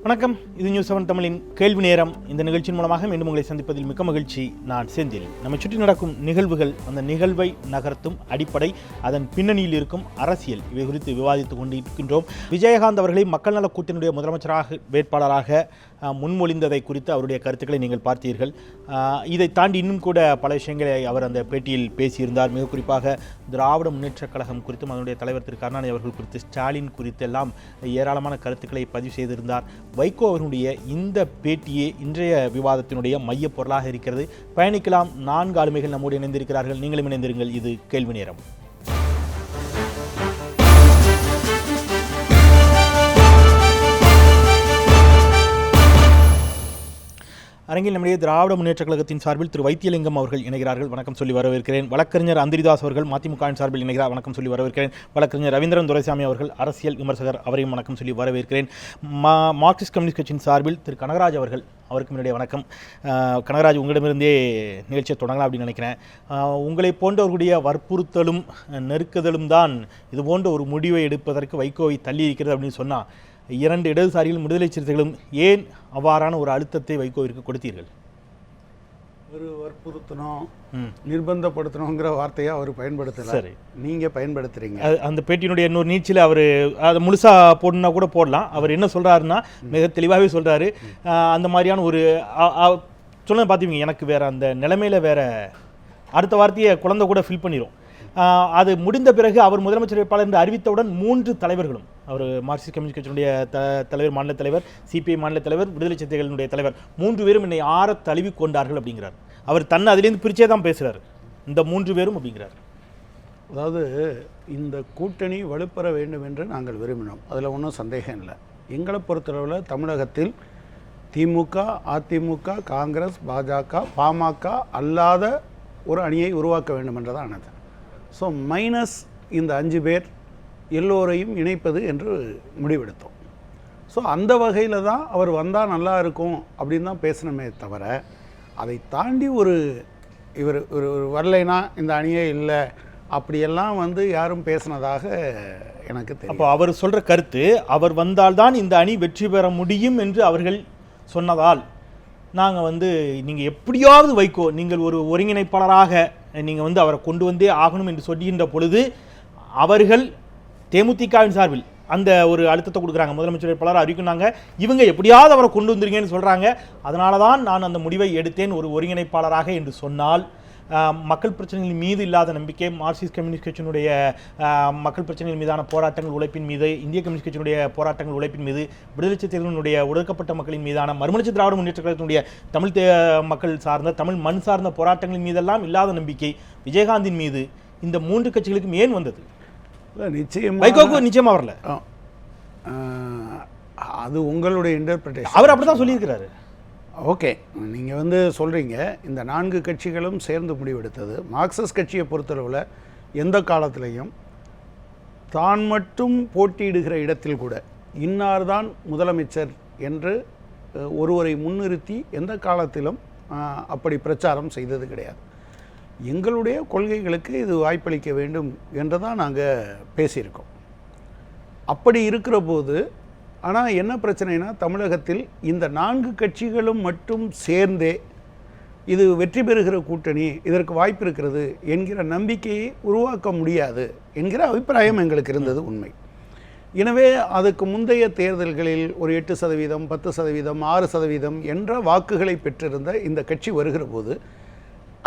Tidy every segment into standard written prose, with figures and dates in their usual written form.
வணக்கம். இது நியூஸ் 7 தமிழின் கேள்வி நேரம். இந்த நிகழ்ச்சியின் மூலமாக மீண்டும் உங்களை சந்திப்பதில் மிக்க மகிழ்ச்சி. நான் செந்தில். நம்ம சுற்றி நடக்கும் நிகழ்வுகள், அந்த நிகழ்வை நகர்த்தும் அடிப்படை, அதன் பின்னணியில் இருக்கும் அரசியல், இவை குறித்து விவாதித்துக் கொண்டிருக்கின்றோம். விஜயகாந்த் அவர்களை மக்கள் நல கூட்டணியுடைய முதலமைச்சராக வேட்பாளராக முன்மொழிந்ததை குறித்து அவருடைய கருத்துக்களை நீங்கள் பார்த்தீர்கள். இதை தாண்டி இன்னும் கூட பல விஷயங்களை அவர் அந்த பேட்டியில் பேசியிருந்தார். மிக குறிப்பாக திராவிட முன்னேற்றக் கழகம் குறித்தும் அதனுடைய தலைவர் திரு கருணாநிதி அவர்கள் குறித்து, ஸ்டாலின் குறித்து எல்லாம் ஏராளமான கருத்துக்களை பதிவு செய்திருந்தார். வைகோ அவர்களுடைய இந்த பேட்டியே இன்றைய விவாதத்தினுடைய மைய பொருளாக இருக்கிறது. பயணிக்கலாம். 4 ஆளுமைகள் நம்மோடு இணைந்திருக்கிறார்கள். நீங்களும் இணைந்திருங்கள். இது கேள்வி நேரம். அரங்கில் நம்முடைய திராவிட முன்னேற்றக் கழகத்தின் சார்பில் திரு வைத்தியலிங்கம் அவர்கள் இணைகிறார்கள். வணக்கம் சொல்லி வரவேற்கிறேன். வழக்கறிஞர் அந்திரிதாஸ் அவர்கள் மதிமுகவின் சார்பில் இணைகிறார். வணக்கம் சொல்லி வரவேற்கிறேன். வழக்கறிஞர் ரவீந்திரன் துரைசாமி அவர்கள் அரசியல் விமர்சகர், அவரையும் வணக்கம் சொல்லி வரவேற்கிறேன். மார்க்சிஸ்ட் கம்யூனிஸ்ட் கட்சியின் சார்பில் திரு கனகராஜ் அவர்கள், அவருக்கு முன்னாடியே வணக்கம். கனகராஜ், உங்களிடமிருந்தே நிகழ்ச்சியை தொடங்கலாம் அப்படின்னு நினைக்கிறேன். உங்களை போன்றவர்களுடைய வற்புறுத்தலும் நெருக்குதலும் தான் இது போன்ற ஒரு முடிவை எடுப்பதற்கு வைகோவை தள்ளி இருக்கிறது அப்படின்னு சொன்னால், 2 இடதுசாரிகளும் விடுதலை சிறுத்தைகளும் ஏன் அவ்வாறான ஒரு அழுத்தத்தை வைகோவிற்கு கொடுத்தீர்கள்? ஒரு வற்புறுத்தணும், நிர்பந்தப்படுத்தணுங்கிற வார்த்தையை அவர் பயன்படுத்தல. சரி, நீங்கள் பயன்படுத்துறீங்க. அந்த பேட்டியினுடைய இன்னொரு நீட்சியில் அவர் அதை முழுசாக போடணுன்னா கூட போடலாம். அவர் என்ன சொல்கிறாருன்னா, மிக தெளிவாகவே சொல்கிறாரு. அந்த மாதிரியான ஒரு சொல்ல பார்த்துவீங்க, எனக்கு வேறு அந்த நிலைமையில் வேறு அடுத்த வார்த்தையை குழந்தை கூட ஃபில் பண்ணிடும். அது முடிந்த பிறகு அவர் முதலமைச்சர் வேட்பாளர் என்று அறிவித்தவுடன் 3 தலைவர்களும், அவர் மார்க்சிஸ்ட் கம்யூனிஸ்ட் கட்சியினுடைய தலைவர், மாநில தலைவர், சிபிஐ மாநில தலைவர், விடுதலை சிறுத்தைகளினுடைய தலைவர், 3 பேரும் என்னை ஆற தழுவி கொண்டார்கள் அப்படிங்கிறார். அவர் தன்னை அதிலேருந்து பிரிச்சே தான் பேசுகிறார். இந்த 3 பேரும் அப்படிங்கிறார். அதாவது இந்த கூட்டணி வலுப்பெற வேண்டும் என்று நாங்கள் விரும்பினோம். அதில் ஒன்றும் சந்தேகம் இல்லை. எங்களை பொறுத்தளவில் தமிழகத்தில் திமுக, அதிமுக, காங்கிரஸ், பாஜக, பாமக அல்லாத ஒரு அணியை உருவாக்க வேண்டும் என்றதானது. ஸோ மைனஸ் இந்த 5 பேர் எல்லோரையும் இணைப்பது என்று முடிவெடுத்தோம். ஸோ அந்த வகையில் தான் அவர் வந்தால் நல்லா இருக்கும் அப்படின்னு தான் பேசணுமே தவிர, அதை தாண்டி இவர் ஒரு வரலைனா இந்த அணியே இல்லை அப்படியெல்லாம் யாரும் பேசினதாக எனக்கு தெரியும். அப்போ அவர் சொல்கிற கருத்து, அவர் வந்தால்தான் இந்த அணி வெற்றி பெற முடியும் என்று அவர்கள் சொன்னதால் நாங்கள் நீங்கள் எப்படியாவது வைகோ, நீங்கள் ஒரு ஒருங்கிணைப்பாளராக நீங்கள் அவரை கொண்டு வந்தே ஆகணும் என்று சொல்கின்ற பொழுது, அவர்கள் தேமுதிகவின் சார்பில் அந்த ஒரு அழுத்தத்தை கொடுக்குறாங்க. முதலமைச்சர் வேட்பாளர் அறிவிக்கிறாங்க, இவங்க எப்படியாவது அவரை கொண்டு வந்துருங்கன்னு சொல்கிறாங்க. அதனால தான் நான் அந்த முடிவை எடுத்தேன் ஒரு ஒருங்கிணைப்பாளராக என்று சொன்னால், மக்கள் பிரச்சனைகள் மீது இல்லாத நம்பிக்கை, மார்க்சிஸ்ட் கம்யூனிஸ்ட் கட்சியினுடைய மக்கள் பிரச்சனைகள் மீதான போராட்டங்கள் உழைப்பின் மீது, இந்திய கம்யூனிஸ்ட் கட்சியினுடைய போராட்டங்கள் உழைப்பின் மீது, விடுதலை சிறுத்தைகளுடைய ஒடுக்கப்பட்ட மக்களின் மீதான, மறுமலர்ச்சி திராவிட முன்னேற்ற கழகத்தினுடைய தமிழ் மக்கள் சார்ந்த, தமிழ் மண் சார்ந்த போராட்டங்களின் மீதெல்லாம் இல்லாத நம்பிக்கை விஜயகாந்தின் மீது இந்த 3 கட்சிகளுக்கும் ஏன் வந்தது? நிச்சயம் வைகோவுக்கு நிச்சயமா வரல. அது உங்களுடைய இன்டர்பிரேஷன். அவர் அப்படிதான் சொல்லியிருக்கிறாரு. ஓகே, நீங்கள் சொல்கிறீங்க இந்த 4 கட்சிகளும் சேர்ந்து முடிவெடுத்தது. மார்க்சிஸ்ட் கட்சியை பொறுத்தளவில் எந்த காலத்திலையும் தான் மட்டும் போட்டியிடுகிற இடத்தில் கூட இன்னார்தான் முதலமைச்சர் என்று ஒருவரை முன்னிறுத்தி எந்த காலத்திலும் அப்படி பிரச்சாரம் செய்தது கிடையாது. எங்களுடைய கொள்கைகளுக்கு இது வாய்ப்பளிக்க வேண்டும் என்று தான் நாங்கள் பேசியிருக்கோம். அப்படி இருக்கிற போது, ஆனால் என்ன பிரச்சனைனா, தமிழகத்தில் இந்த 4 கட்சிகளும் மட்டும் சேர்ந்தே இது வெற்றி பெறுகிற கூட்டணி, இதற்கு வாய்ப்பு இருக்கிறது என்கிற நம்பிக்கையை உருவாக்க முடியாது என்கிற அபிப்பிராயம் எங்களுக்கு இருந்தது உண்மை. எனவே அதுக்கு முந்தைய தேர்தல்களில் ஒரு 8%, 10%, 6% என்ற வாக்குகளை பெற்றிருந்த இந்த கட்சி வருகிற போது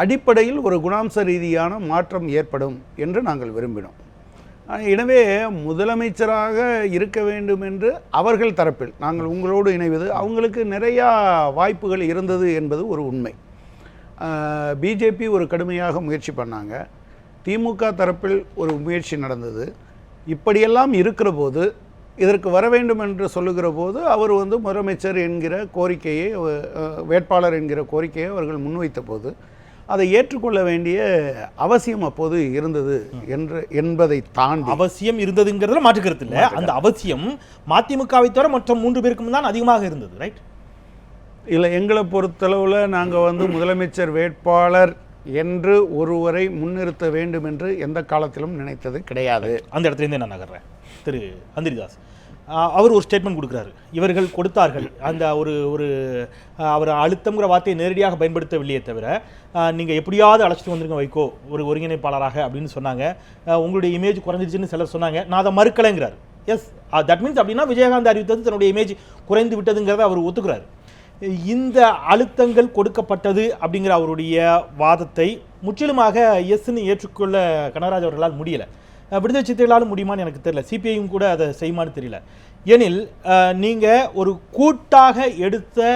அடிப்படையில் ஒரு குணாம்ச ரீதியான மாற்றம் ஏற்படும் என்று நாங்கள் விரும்பினோம். எனவே முதலமைச்சராக இருக்க வேண்டும் என்று அவர்கள் தரப்பில் நாங்கள் உங்களோடு இணைவது, அவங்களுக்கு நிறையா வாய்ப்புகள் இருந்தது என்பது ஒரு உண்மை. பிஜேபி ஒரு கடுமையாக முயற்சி பண்ணாங்க, திமுக தரப்பில் ஒரு முயற்சி நடந்தது. இப்படியெல்லாம் இருக்கிற போது, இதற்கு வர வேண்டும் என்று சொல்லுகிற போது அவர் முதலமைச்சர் என்கிற கோரிக்கையை, வேட்பாளர் என்கிற கோரிக்கையை அவர்கள் முன்வைத்த போது அதை ஏற்றுக்கொள்ள வேண்டிய அவசியம் அப்போது இருந்தது என்பதை தாண்டி, அவசியம் இருந்ததுங்கிறதுல மாற்று கருத்து இல்லை. அந்த அவசியம் மதிமுகவை தவிர மற்ற 3 பேருக்கும் தான் அதிகமாக இருந்தது, ரைட்? இல்லை, எங்களை பொறுத்தளவில் நாங்கள் முதலமைச்சர் வேட்பாளர் என்று ஒருவரை முன்னிறுத்த வேண்டும் என்று எந்த காலத்திலும் நினைத்தது கிடையாது. அந்த இடத்துலேருந்து நான் நகர்றேன். திரு அந்திரிதாஸ், அவர் ஒரு ஸ்டேட்மெண்ட் கொடுக்குறாரு. இவர்கள் கொடுத்தார்கள் அந்த ஒரு அவர் அழுத்தம்ங்கிற வார்த்தையை நேரடியாக பயன்படுத்தவில்லையே தவிர நீங்கள் எப்படியாவது அழைச்சிட்டு வந்துருங்க வைகோ ஒரு ஒருங்கிணைப்பாளராக அப்படின்னு சொன்னாங்க. உங்களுடைய இமேஜ் குறைஞ்சிருச்சுன்னு சிலர் சொன்னாங்க. நான் அதை மறுக்கலைங்கிறார். எஸ், தட் மீன்ஸ் அப்படின்னா விஜயகாந்த் அறிவித்தது தன்னுடைய இமேஜ் குறைந்து விட்டதுங்கிறத அவர் ஒத்துக்கிறார். இந்த அழுத்தங்கள் கொடுக்கப்பட்டது அப்படிங்கிற அவருடைய வாதத்தை முற்றிலுமாக எஸ்ன்னு ஏற்றுக்கொள்ள கனகராஜ் அவர்களால் முடியலை. விடுதலை சிறுத்தைகளாலும் முடியுமான்னு எனக்கு தெரியல. சிபிஐயும் கூட அதை செய்யுமான்னு தெரியல. எனில் நீங்கள் ஒரு கூட்டாக எடுத்த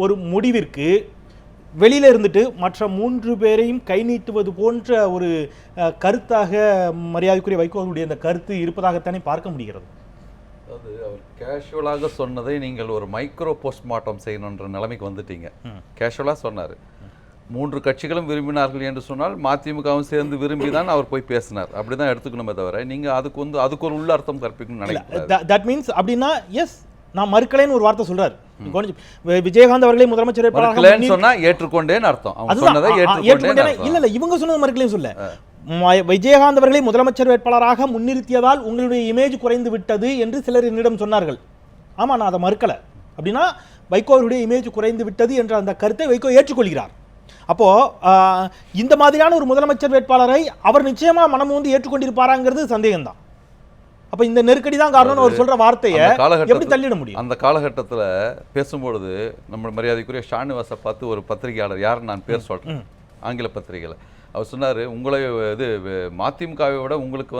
ஒரு முடிவிற்கு வெளியில் இருந்துட்டு மற்ற 3 பேரையும் கை நீட்டுவது போன்ற ஒரு கருத்தாக மரியாதைக்குரிய வைகோ அவருடைய அந்த கருத்து இருப்பதாகத்தானே பார்க்க முடிகிறது. அதாவது அவர் கேஷுவலாக சொன்னதை நீங்கள் ஒரு மைக்ரோ போஸ்ட்மார்ட்டம் செய்யணுன்ற நிலைமைக்கு வந்துட்டீங்க. கேஷுவலாக சொன்னார். 3 கட்சிகளும் விரும்பினார்கள் என்று சொன்னால் மதிமுகவும் சேர்ந்து விரும்பி தான் அவர் போய் பேசினார். அப்படிதான் எடுத்துக்கணுமே தவிர நீங்கள் அதுக்கு ஒரு உள்ள அர்த்தம் கற்பிக்கணும்னு நினைக்கிறேன். தட் மீன்ஸ் அப்படின்னா எஸ் நான் மறுக்கலைன்னு ஒரு வார்த்தை சொல்றாரு. விஜயகாந்த் அவர்களே முதலமைச்சர் வேட்பாளராக சொன்னா ஏற்றுக்கொண்டேன்னு அர்த்தம். அவங்க சொன்னதை ஏற்றுக்கொண்டேன். இல்ல இவங்க சொன்னது மறுக்கலைன்னு சொல்ல. விஜயகாந்த் அவர்களை முதலமைச்சர் வேட்பாளராக முன்னிறுத்தியதால் உங்களுடைய இமேஜ் குறைந்து விட்டது என்று சிலர் என்னிடம் சொன்னார்கள். ஆமா, நான் அதை மறுக்கல. அப்படின்னா வைகோ அவருடைய இமேஜ் குறைந்து விட்டது என்ற அந்த கருத்தை வைகோ ஏற்றுக்கொள்கிறார். அப்போ இந்த மாதிரியான ஒரு முதலமைச்சர் வேட்பாளரை அவர் நிச்சயமா மனம் வந்து ஏற்றுக்கொண்டிருப்பாராங்கிறது சந்தேகம்தான். அப்ப இந்த நெருக்கடி தான் காரணம்னு அவர் சொல்ற வார்த்தையை எப்படி தள்ளிட முடியும்? அந்த காலகட்டத்தில் பேசும்பொழுது நம்ம மரியாதைக்குரிய ஷானிவாசை பார்த்து ஒரு பத்திரிகையாளர், யாருன்னு நான் பேர் சொல்றேன், ஆங்கில பத்திரிகையில் அவர் சொன்னார், உங்களை மதிமுகவை விட உங்களுக்கு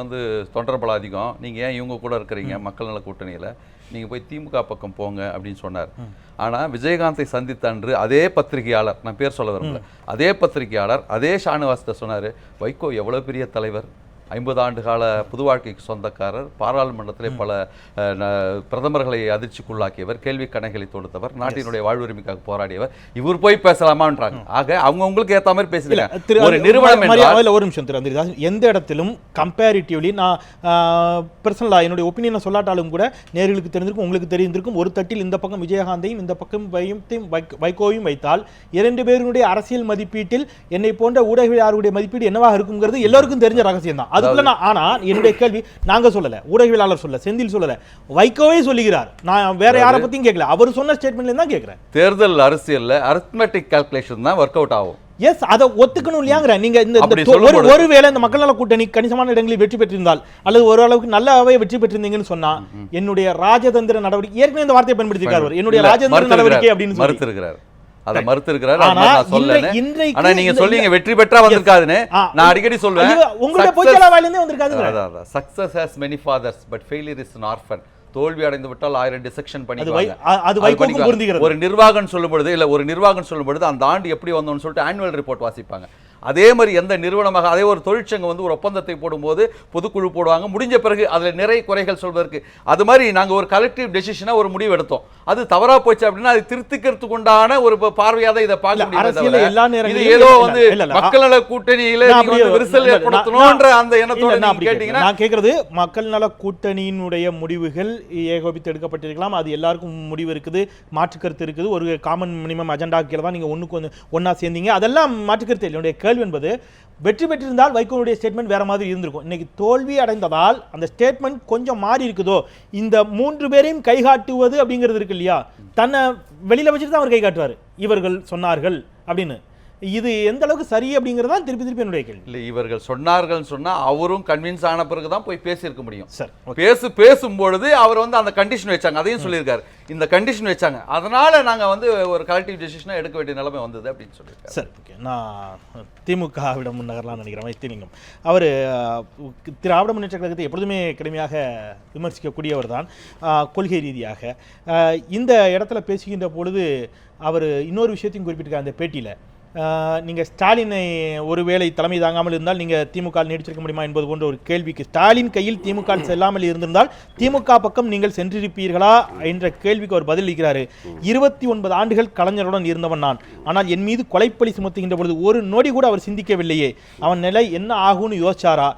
தொண்டர் பலம் அதிகம், நீங்கள் ஏன் இவங்க கூட இருக்கிறீங்க மக்கள் நல கூட்டணியில், நீங்கள் போய் திமுக பக்கம் போங்க அப்படின்னு சொன்னார். ஆனால் விஜயகாந்தை சந்தித்த அன்று அதே பத்திரிகையாளர், நான் பேர் சொல்ல விரும்பல, அதே பத்திரிகையாளர் அதே ஷானிவாசத்தை சொன்னார், வைகோ எவ்வளோ பெரிய தலைவர், 50 ஆண்டு கால புது வாழ்க்கைக்கு சொந்தக்காரர், பாராளுமன்றத்திலே பல பிரதமர்களை அதிர்ச்சிக்குள்ளாக்கியவர், கேள்வி கணைகளை தொடுத்தவர், நாட்டினுடைய வாழ்வுரிமைக்காக போராடியவர், இவர் போய் பேசலாமான்றாங்க. ஆக அவங்க உங்களுக்கு ஏற்ற மாதிரி பேசுகிறாங்க. ஒரு நிறுவனம் ஒரு நிமிஷம் திரு, எந்த இடத்திலும் கம்பேரிட்டிவ்லி நான் பர்சனலாக என்னுடைய ஒப்பீனியனை சொல்லாட்டாலும் கூட நேர்களுக்கு தெரிஞ்சிருக்கும், உங்களுக்கு தெரிந்திருக்கும், ஒரு தட்டில் இந்த பக்கம் விஜயகாந்தையும் இந்த பக்கம் வைகோவையும் வைத்தால் 2 பேருடைய அரசியல் மதிப்பீட்டில் என்னை போன்ற ஊடகவியலாளருடைய மதிப்பீடு என்னவாக இருக்குங்கிறது எல்லோருக்கும் தெரிஞ்ச ரகசியம் தான். அதுக்குள்ள ஆனா என்னுடைய கேள்வி நாங்க சொல்லல, ஊடகவியலாளர் சொல்லல, செந்தில் சொல்லல, வைகோவே சொல்லுகிறார். நான் வேற யாரை பத்தியும் கேட்கல, அவர் சொன்ன ஸ்டேட்மெண்ட்ல தான் கேட்கிறேன். தேர்தல் அரசியல்ல அரித்மெட்டிக் கால்குலேஷன் தான் ஒர்க் அவுட் ஆகும். எஸ், அதை ஒத்துக்கணும் இல்லையாங்கிற. நீங்க இந்த ஒருவேளை இந்த மக்கள் நல கூட்டணி கணிசமான இடங்களில் வெற்றி பெற்றிருந்தால் அல்லது ஓரளவுக்கு நல்லாவே வெற்றி பெற்றிருந்தீங்கன்னு சொன்னா என்னுடைய ராஜதந்திர நடவடிக்கை, ஏற்கனவே இந்த வார்த்தையை பயன்படுத்தியிருக்காரு, என்னுடைய ராஜதந்திர நடவடிக்கை அப்படின்னு மறுத்திருக்கிறார். அதை மறுத்திருக்கிறார். ஆனா நீங்க சொல்றீங்க வெற்றி பெற்றா வந்திருக்காதுன்னு. நான் அடிக்கடி சொல்றேன், உங்களுடைய பொய்ச்சலா வாயிலிருந்தே வந்திருக்காது. Success has many fathers but failure is an orphan. தோல்வி அடைந்து விட்டால் 1000 டிசெக்ஷன் பண்ணிக்குவாங்க. ஒரு நிர்வாகம் சொல்லும் பொழுது அந்த ஆண்டு எப்படி வந்தோம்னு சொல்லிட்டு ஆனுவல் ரிப்போர்ட் வாசிப்பாங்க. அதே மாதிரி எந்த நிறுவனமாக, அதே ஒரு தொழிற்சங்கம் ஒரு ஒப்பந்தத்தை போடும்போது பொதுக்குழு போடுவாங்க, முடிஞ்ச பிறகு அதில் நிறைய குறைகள் சொல்வதற்கு. அது மாதிரி நாங்கள் ஒரு கலெக்டிவ் டெசிஷனாக ஒரு முடிவு எடுத்தோம், அது தவறா போச்சு அப்படின்னா அது திருத்திக்கிறதுக்கு உண்டான ஒரு பார்வையாக தான் இதை பார்க்க முடியும். இது ஏதோ மக்கள் நல கூட்டணியில விரிசல் ஏற்படுத்தணும்ன்ற அந்த எண்ணத்தோட கேட்டீங்கன்னா, நான் கேட்கறது மக்கள் நல கூட்டணியினுடைய முடிவுகள் ஏகோபித்து எடுக்கப்பட்டிருக்கலாம், அது எல்லாருக்கும் முடிவு இருக்குது, மாற்றுக்கருத்து இருக்குது, ஒரு காமன் மினிமம் அஜெண்டா கீழே தான் நீங்க ஒன்னா சேர்ந்தீங்க, அதெல்லாம் மாற்றுக்கருத்து. என்னுடைய கேள்வி என்பது, வெற்றி பெற்றிருந்தால் வைகோனுடைய ஸ்டேட்மெண்ட் வேற மாதிரி இருந்திருக்கும். இன்னைக்கு தோல்வி அடைந்ததால் அந்த ஸ்டேட்மெண்ட் கொஞ்சம் மாறி இருக்குதோ. இந்த 3 பேரையும் கைகாட்டுவது அப்படிங்கிறது இருக்கு இல்லையா, தன்னை வெளியில வச்சுட்டு தான் அவர் கை காட்டுவார், இவர்கள் சொன்னார்கள் அப்படின்னு. இது எந்த அளவுக்கு சரி அப்படிங்கிறது தான் திருப்பி என்னுடைய கேள்வி. இல்லை, இவர்கள் சொன்னார்கள் சொன்னா அவரும் கன்வின்ஸ் ஆன பிறகு தான் போய் பேசியிருக்க முடியும். சார் பேசும்பொழுது அவர் அந்த கண்டிஷன் வச்சாங்க, அதையும் சொல்லியிருக்காரு, இந்த கண்டிஷன் வச்சாங்க, அதனால நாங்க ஒரு கலெக்டிவ் டெசிஷனை எடுக்க வேண்டிய நிலைமை வந்தது அப்படின்னு சொல்லியிருக்காரு. சார் ஓகே, நான் திமுகவிடம் முன்னகரலாம் நினைக்கிறேன். வைத்திலிங்கம் அவர் திராவிட முன்னேற்ற கழகத்தை எப்பொழுதுமே கடுமையாக விமர்சிக்கக்கூடியவர் தான் கொள்கை ரீதியாக. இந்த இடத்துல பேசுகின்ற பொழுது அவர் இன்னொரு விஷயத்தையும் குறிப்பிட்டிருக்காரு அந்த பேட்டியில். நீங்கள் ஸ்டாலினை ஒருவேளை தலைமை தாங்காமல் இருந்தால் நீங்கள் திமுக நீடிச்சிருக்க முடியுமா என்பது போன்ற ஒரு கேள்விக்கு, ஸ்டாலின் கையில் திமுக செல்லாமல் இருந்திருந்தால் திமுக பக்கம் நீங்கள் சென்றிருப்பீர்களா என்ற கேள்விக்கு அவர் பதிலளிக்கிறாரு. 29 ஆண்டுகள் கலைஞருடன் இருந்தவன் நான், ஆனால் என் மீது கொலைப்பழி சுமத்துகின்ற பொழுது ஒரு நொடி கூட அவர் சிந்திக்கவில்லையே, அவன் நிலை என்ன ஆகும்னு யோசிச்சாரா?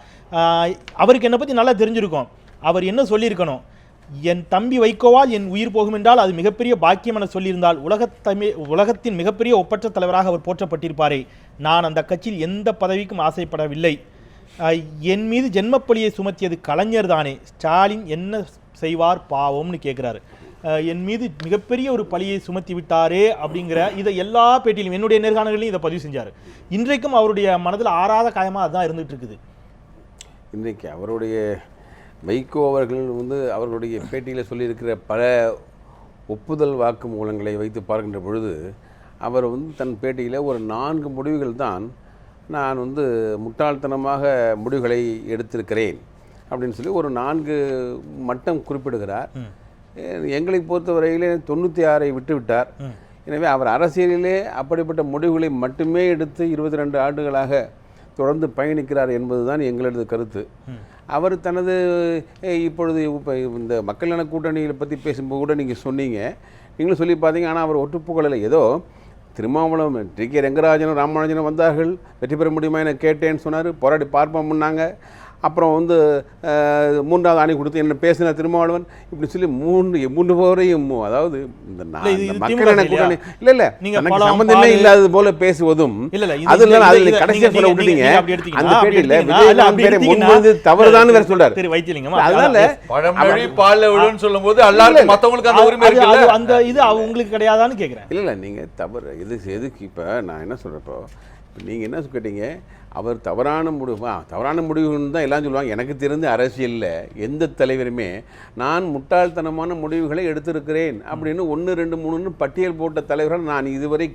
அவருக்கு என்னை பற்றி நல்லா தெரிஞ்சிருக்கும். அவர் என்ன சொல்லியிருக்கணும், என் தம்பி வைகோவால் என் உயிர் போகும் என்றால் அது மிகப்பெரிய பாக்கியம் என சொல்லியிருந்தால் உலகத்தின் மிகப்பெரிய ஒப்பற்ற தலைவராக அவர் போற்றப்பட்டிருப்பாரே. நான் அந்த கட்சியில் எந்த பதவிக்கும் ஆசைப்படவில்லை. என் மீது ஜென்மப்பழியை சுமத்தியது கலைஞர் தானே, ஸ்டாலின் என்ன செய்வார் பாவம்னு கேட்குறாரு. என் மீது மிகப்பெரிய ஒரு பழியை சுமத்தி விட்டாரே அப்படிங்கிற இதை எல்லா பேட்டியிலும் என்னுடைய நேர்காணல்களையும் இதை பதிவு செஞ்சார். இன்றைக்கும் அவருடைய மனதில் ஆறாத காயமாக அதுதான் இருந்துகிட்டு இருக்குது. இன்றைக்கு அவருடைய வைகோ அவர்கள் அவர்களுடைய பேட்டியில் சொல்லியிருக்கிற பல ஒப்புதல் வாக்கு மூலங்களை வைத்து பார்க்கின்ற பொழுது அவர் தன் பேட்டியில் ஒரு 4 முடிவுகள் தான் நான் முட்டாள்தனமாக முடிவுகளை எடுத்திருக்கிறேன் அப்படின்னு சொல்லி ஒரு 4 மட்டம் குறிப்பிடுகிறார். எங்களை பொறுத்தவரையிலே 96ஐ விட்டுவிட்டார். எனவே அவர் அரசியலிலே அப்படிப்பட்ட முடிவுகளை மட்டுமே எடுத்து 22 ஆண்டுகளாக தொடர்ந்து பயணிக்கிறார் என்பதுதான் எங்களது கருத்து. அவர் தனது இப்பொழுது இந்த மக்கள் நல கூட்டணிகளை பற்றி பேசும்போது கூட நீங்கள் சொன்னீங்க, நீங்களும் சொல்லி பார்த்தீங்க. ஆனால் அவர் ஒட்டுப்புகழில் ஏதோ திருமாவளவன் டி.கே. ரெங்கராஜனும் ராமானுஜனும் வந்தார்கள், வெற்றி பெற முடியுமா என கேட்டேன்னு சொன்னார், போராடி பார்ப்போம்னாங்க. அப்புறம் 3வது ஆணை கொடுத்து என்ன பேசின திருமாவளவன் இப்படி சொல்லி 3 பேரையும் அதாவது இந்த மக்கள் கூட்டணி இல்ல சம்பந்தமே இல்லாதது போல பேசுவதும் அதுல கடைசியா சொல்ல விட்டுட்டீங்க. அந்த பேட்டியில விஜயகாந்த் பேரை முன்வந்து தவறுதான் வேற சொல்றாரு. அதனால பழமொழி பால்ல விழுன்னு சொல்லும் போது எல்லாரும் மத்தவங்களுக்கு அந்த உரிமை இருக்குல்ல, அந்த இது உங்களுக்கு கிடையாதான்னு கேக்குறேன். இல்ல நீங்க தவறு எதுக்கு இப்ப நான் என்ன சொல்றப்போ நீங்கள் என்ன கேட்டீங்க, அவர் தவறான முடிவுன்னு தான் எல்லாம் சொல்லுவாங்க. எனக்கு தெரிஞ்ச அரசியலில் எந்த தலைவருமே நான் முட்டாள்தனமான முடிவுகளை எடுத்திருக்கிறேன் அப்படின்னு 1 2 3ன்னு பட்டியல் போட்ட தலைவர்கள் நான் இதுவரை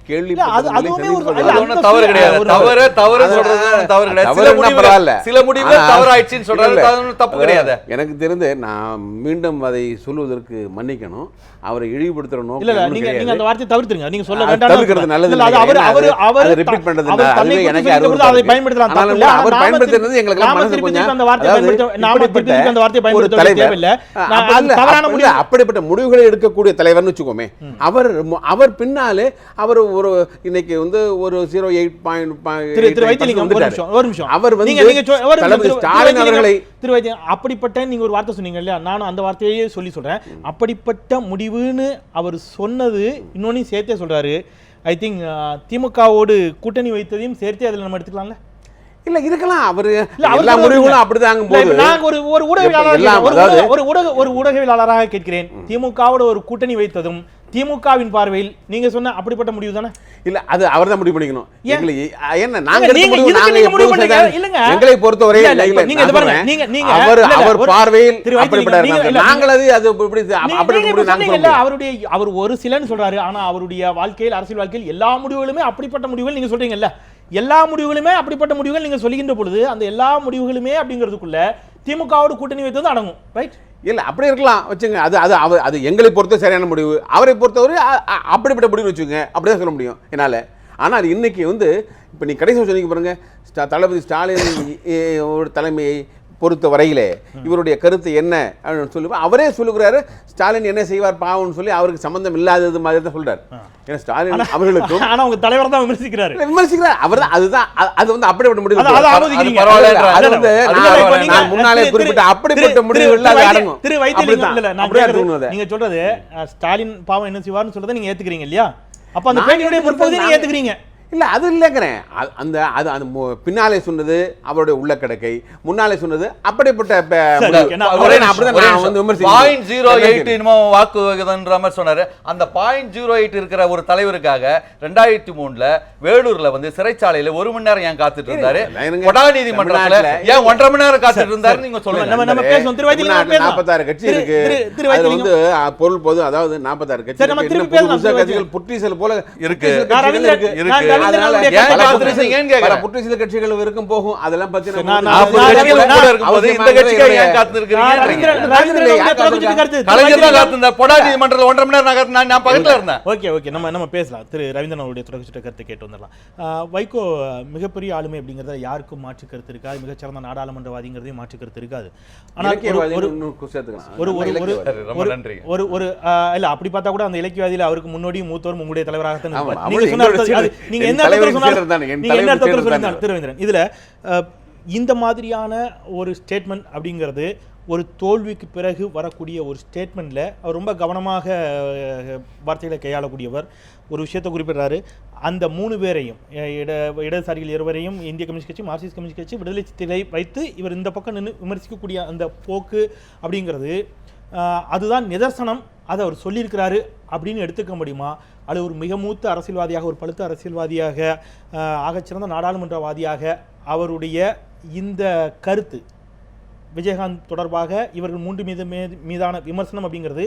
எனக்கு தெரிந்து நான் மீண்டும் அதை சொல்வதற்கு மன்னிக்கணும். அவரை இழிவுபடுத்துற நோக்கம் நீங்க அந்த வார்த்தையை தவிர்த்துருங்க. நீங்க சொல்ல வேண்டாம், தவிர்க்கிறது நல்லது. அவர் ரிப்பீட் பண்றது எனக்கு அதை பயன்படுத்தலாம். அவர் பயன்படுத்துறது எங்களுக்கு மனசு கொஞ்சம் அப்படிப்பட்ட முடிவுகளை எடுக்கக்கூடிய தலைவர்னு வச்சுக்கோமே. அவர் பின்னாலே அவர் ஒரு இன்னைக்கு ஒரு 0.8 அவர் ஸ்டாலின் அவர்களை அப்படிப்பட்ட நீங்க ஒரு வார்த்தை சொன்னீங்க இல்லையா, நானும் அந்த வார்த்தையே சொல்றேன். அப்படிப்பட்ட முடிவுன்னு அவர் சொன்னது இன்னொன்னு சேர்த்தே சொல்றாரு. ஐ திங்க் திமுகவோடு கூட்டணி வைத்ததையும் சேர்த்து அதில் நம்ம எடுத்துக்கலாம்ல. இல்ல இருக்கலாம். அவர் எல்லா முடிவுகளும் அப்படிதாங்க போது நாங்க ஒரு ஊடகவியலாளராக கேட்கிறேன், திமுகவோட ஒரு கூட்டணி வைத்ததும் திமுகவின் பார்வையில் நீங்க சொன்ன அப்படிப்பட்ட முடிவு தானே? இல்ல அது அவர்தான் முடிவு பண்ணிக்கணும். என்ன நாங்க எங்களை பொறுத்தவரை அவர் பார்வையில் அவர் ஒரு சிலன்னு சொல்றாரு. ஆனா அவருடைய வாழ்க்கையில் அரசியல் வாழ்க்கையில் எல்லா முடிவுகளுமே அப்படிப்பட்ட முடிவுகள் நீங்க சொல்றீங்கல்ல, எல்லா முடிவுகளுமே அப்படிப்பட்ட முடிவுகள் நீங்க சொல்லுகின்ற பொழுது அந்த எல்லா முடிவுகளுமே அப்படிங்கிறதுக்குள்ள திமுகவோட கூட்டணி வைத்தது அடங்கும், ரைட்? இல்ல அப்படி இருக்கலாம் வச்சுங்க. அது எங்களை பொறுத்த சரியான முடிவு, அவரை பொறுத்தவரை அப்படிப்பட்ட முடிவு வச்சுங்க, அப்படிதான் சொல்ல முடியும் என்னால. ஆனால் இன்னைக்கு இப்ப நீ கடைசி சொன்னீங்க பாருங்க, தளபதி ஸ்டாலின் தலைமையை பொறுத்த வரையிலே இவருடைய கருத்து என்ன அப்படின்னு சொல்லுவா. அவரே சொல்லுகிறாரு ஸ்டாலின் என்ன செய்வார் பாவம்னு சொல்லி அவருக்கு சம்பந்தம் இல்லாதது மாதிரி தான் சொல்றாரு. ஏன்னா ஸ்டாலின் அவர்களுக்கும் ஆனா அவங்க தலைவர் தான் விமர்சிக்கிறார். அவர் தான் அதுதான் அது அப்படிப்பட்ட முடிவு. நான் முன்னாலே குறிப்பிட்ட அப்படிப்பட்ட முடிவுகள் அது அடங்கும். திரு வைத்திலிங்கம் நீங்க சொல்றது ஸ்டாலின் பாவம் என்ன செய்வார்னு சொல்றதை நீங்க ஏத்துக்கிறீங்க இல்லையா? அப்ப அந்த பேட்டியுடைய முற்பகுதியை நீங்க ஏத்துக்கிறீங்க இல்ல? அது இல்லைங்கிறேன். அந்த பின்னாலே சொன்னது அவருடைய உள்ள கிடக்கை, முன்னாலே சொன்னது அப்படிப்பட்ட சொன்னாரு. அந்த 0.08 இருக்கிற ஒரு தலைவருக்காக 2003 வேலூர்ல சிறைச்சாலையில 1 மணி நேரம் ஏன் காத்துட்டு இருந்தாரு, கொடா நீதிமன்றத்துல ஏன் 1.5 மணி நேரம் காத்துட்டு இருந்தாரு நீங்க சொல்லுங்க. 46 கட்சி இருக்கு, பொருள் பொது, அதாவது 46 கட்சிகள் புற்றீசல் போல இருக்கு. புற்றீசல் கட்சிகள் இருக்கும் போகும் அதெல்லாம் பத்தி நம்ம பேசலாம். திரு ரவீந்திரன் அவருடைய தொடர்ச்சிட்ட கருத்தை கேட்டு வந்துடலாம். வைகோ மிகப்பெரிய ஆளுமை அப்படிங்கறத யாருக்கும் மாற்று கருத்து இருக்காது, மிகச்சிறந்த நாடாளுமன்றவாதிங்கிறதையும் மாற்று கருத்து இருக்காது. ஆனால் இல்ல அப்படி பார்த்தா கூட அந்த இலக்கியவாதியில அவருக்கு முன்னோடியும் மூத்தோரும் உங்களுடைய தலைவராகத்தான் நீங்க என்ன இதுல இந்த மாதிரியான ஒரு ஸ்டேட்மெண்ட் அப்படிங்கிறது ஒரு தோல்விக்கு பிறகு வரக்கூடிய ஒரு ஸ்டேட்மெண்ட்டில் அவர் ரொம்ப கவனமாக வார்த்தைகளை கையாளக்கூடியவர். ஒரு விஷயத்தை குறிப்பிடுறாரு, அந்த 3 பேரையும் இடதுசாரிகள் இருவரையும் இந்திய கம்யூனிஸ்ட் கட்சி, மார்க்சிஸ்ட் கம்யூனிஸ்ட் கட்சி, விடுதலை சிறுத்தைகளை வைத்து இவர் இந்த பக்கம் நின்று விமர்சிக்கக்கூடிய அந்த போக்கு அப்படிங்கிறது அதுதான் நிதர்சனம், அதை அவர் சொல்லியிருக்கிறாரு அப்படின்னு எடுத்துக்க முடியுமா? அது ஒரு மிக மூத்த அரசியல்வாதியாக, ஒரு பழுத்த அரசியல்வாதியாக, ஆகச்சிறந்த நாடாளுமன்றவாதியாக அவருடைய இந்த கருத்து விஜயகாந்த் தொடர்பாக இவர்கள் 3 மீதான விமர்சனம் அப்படிங்கிறது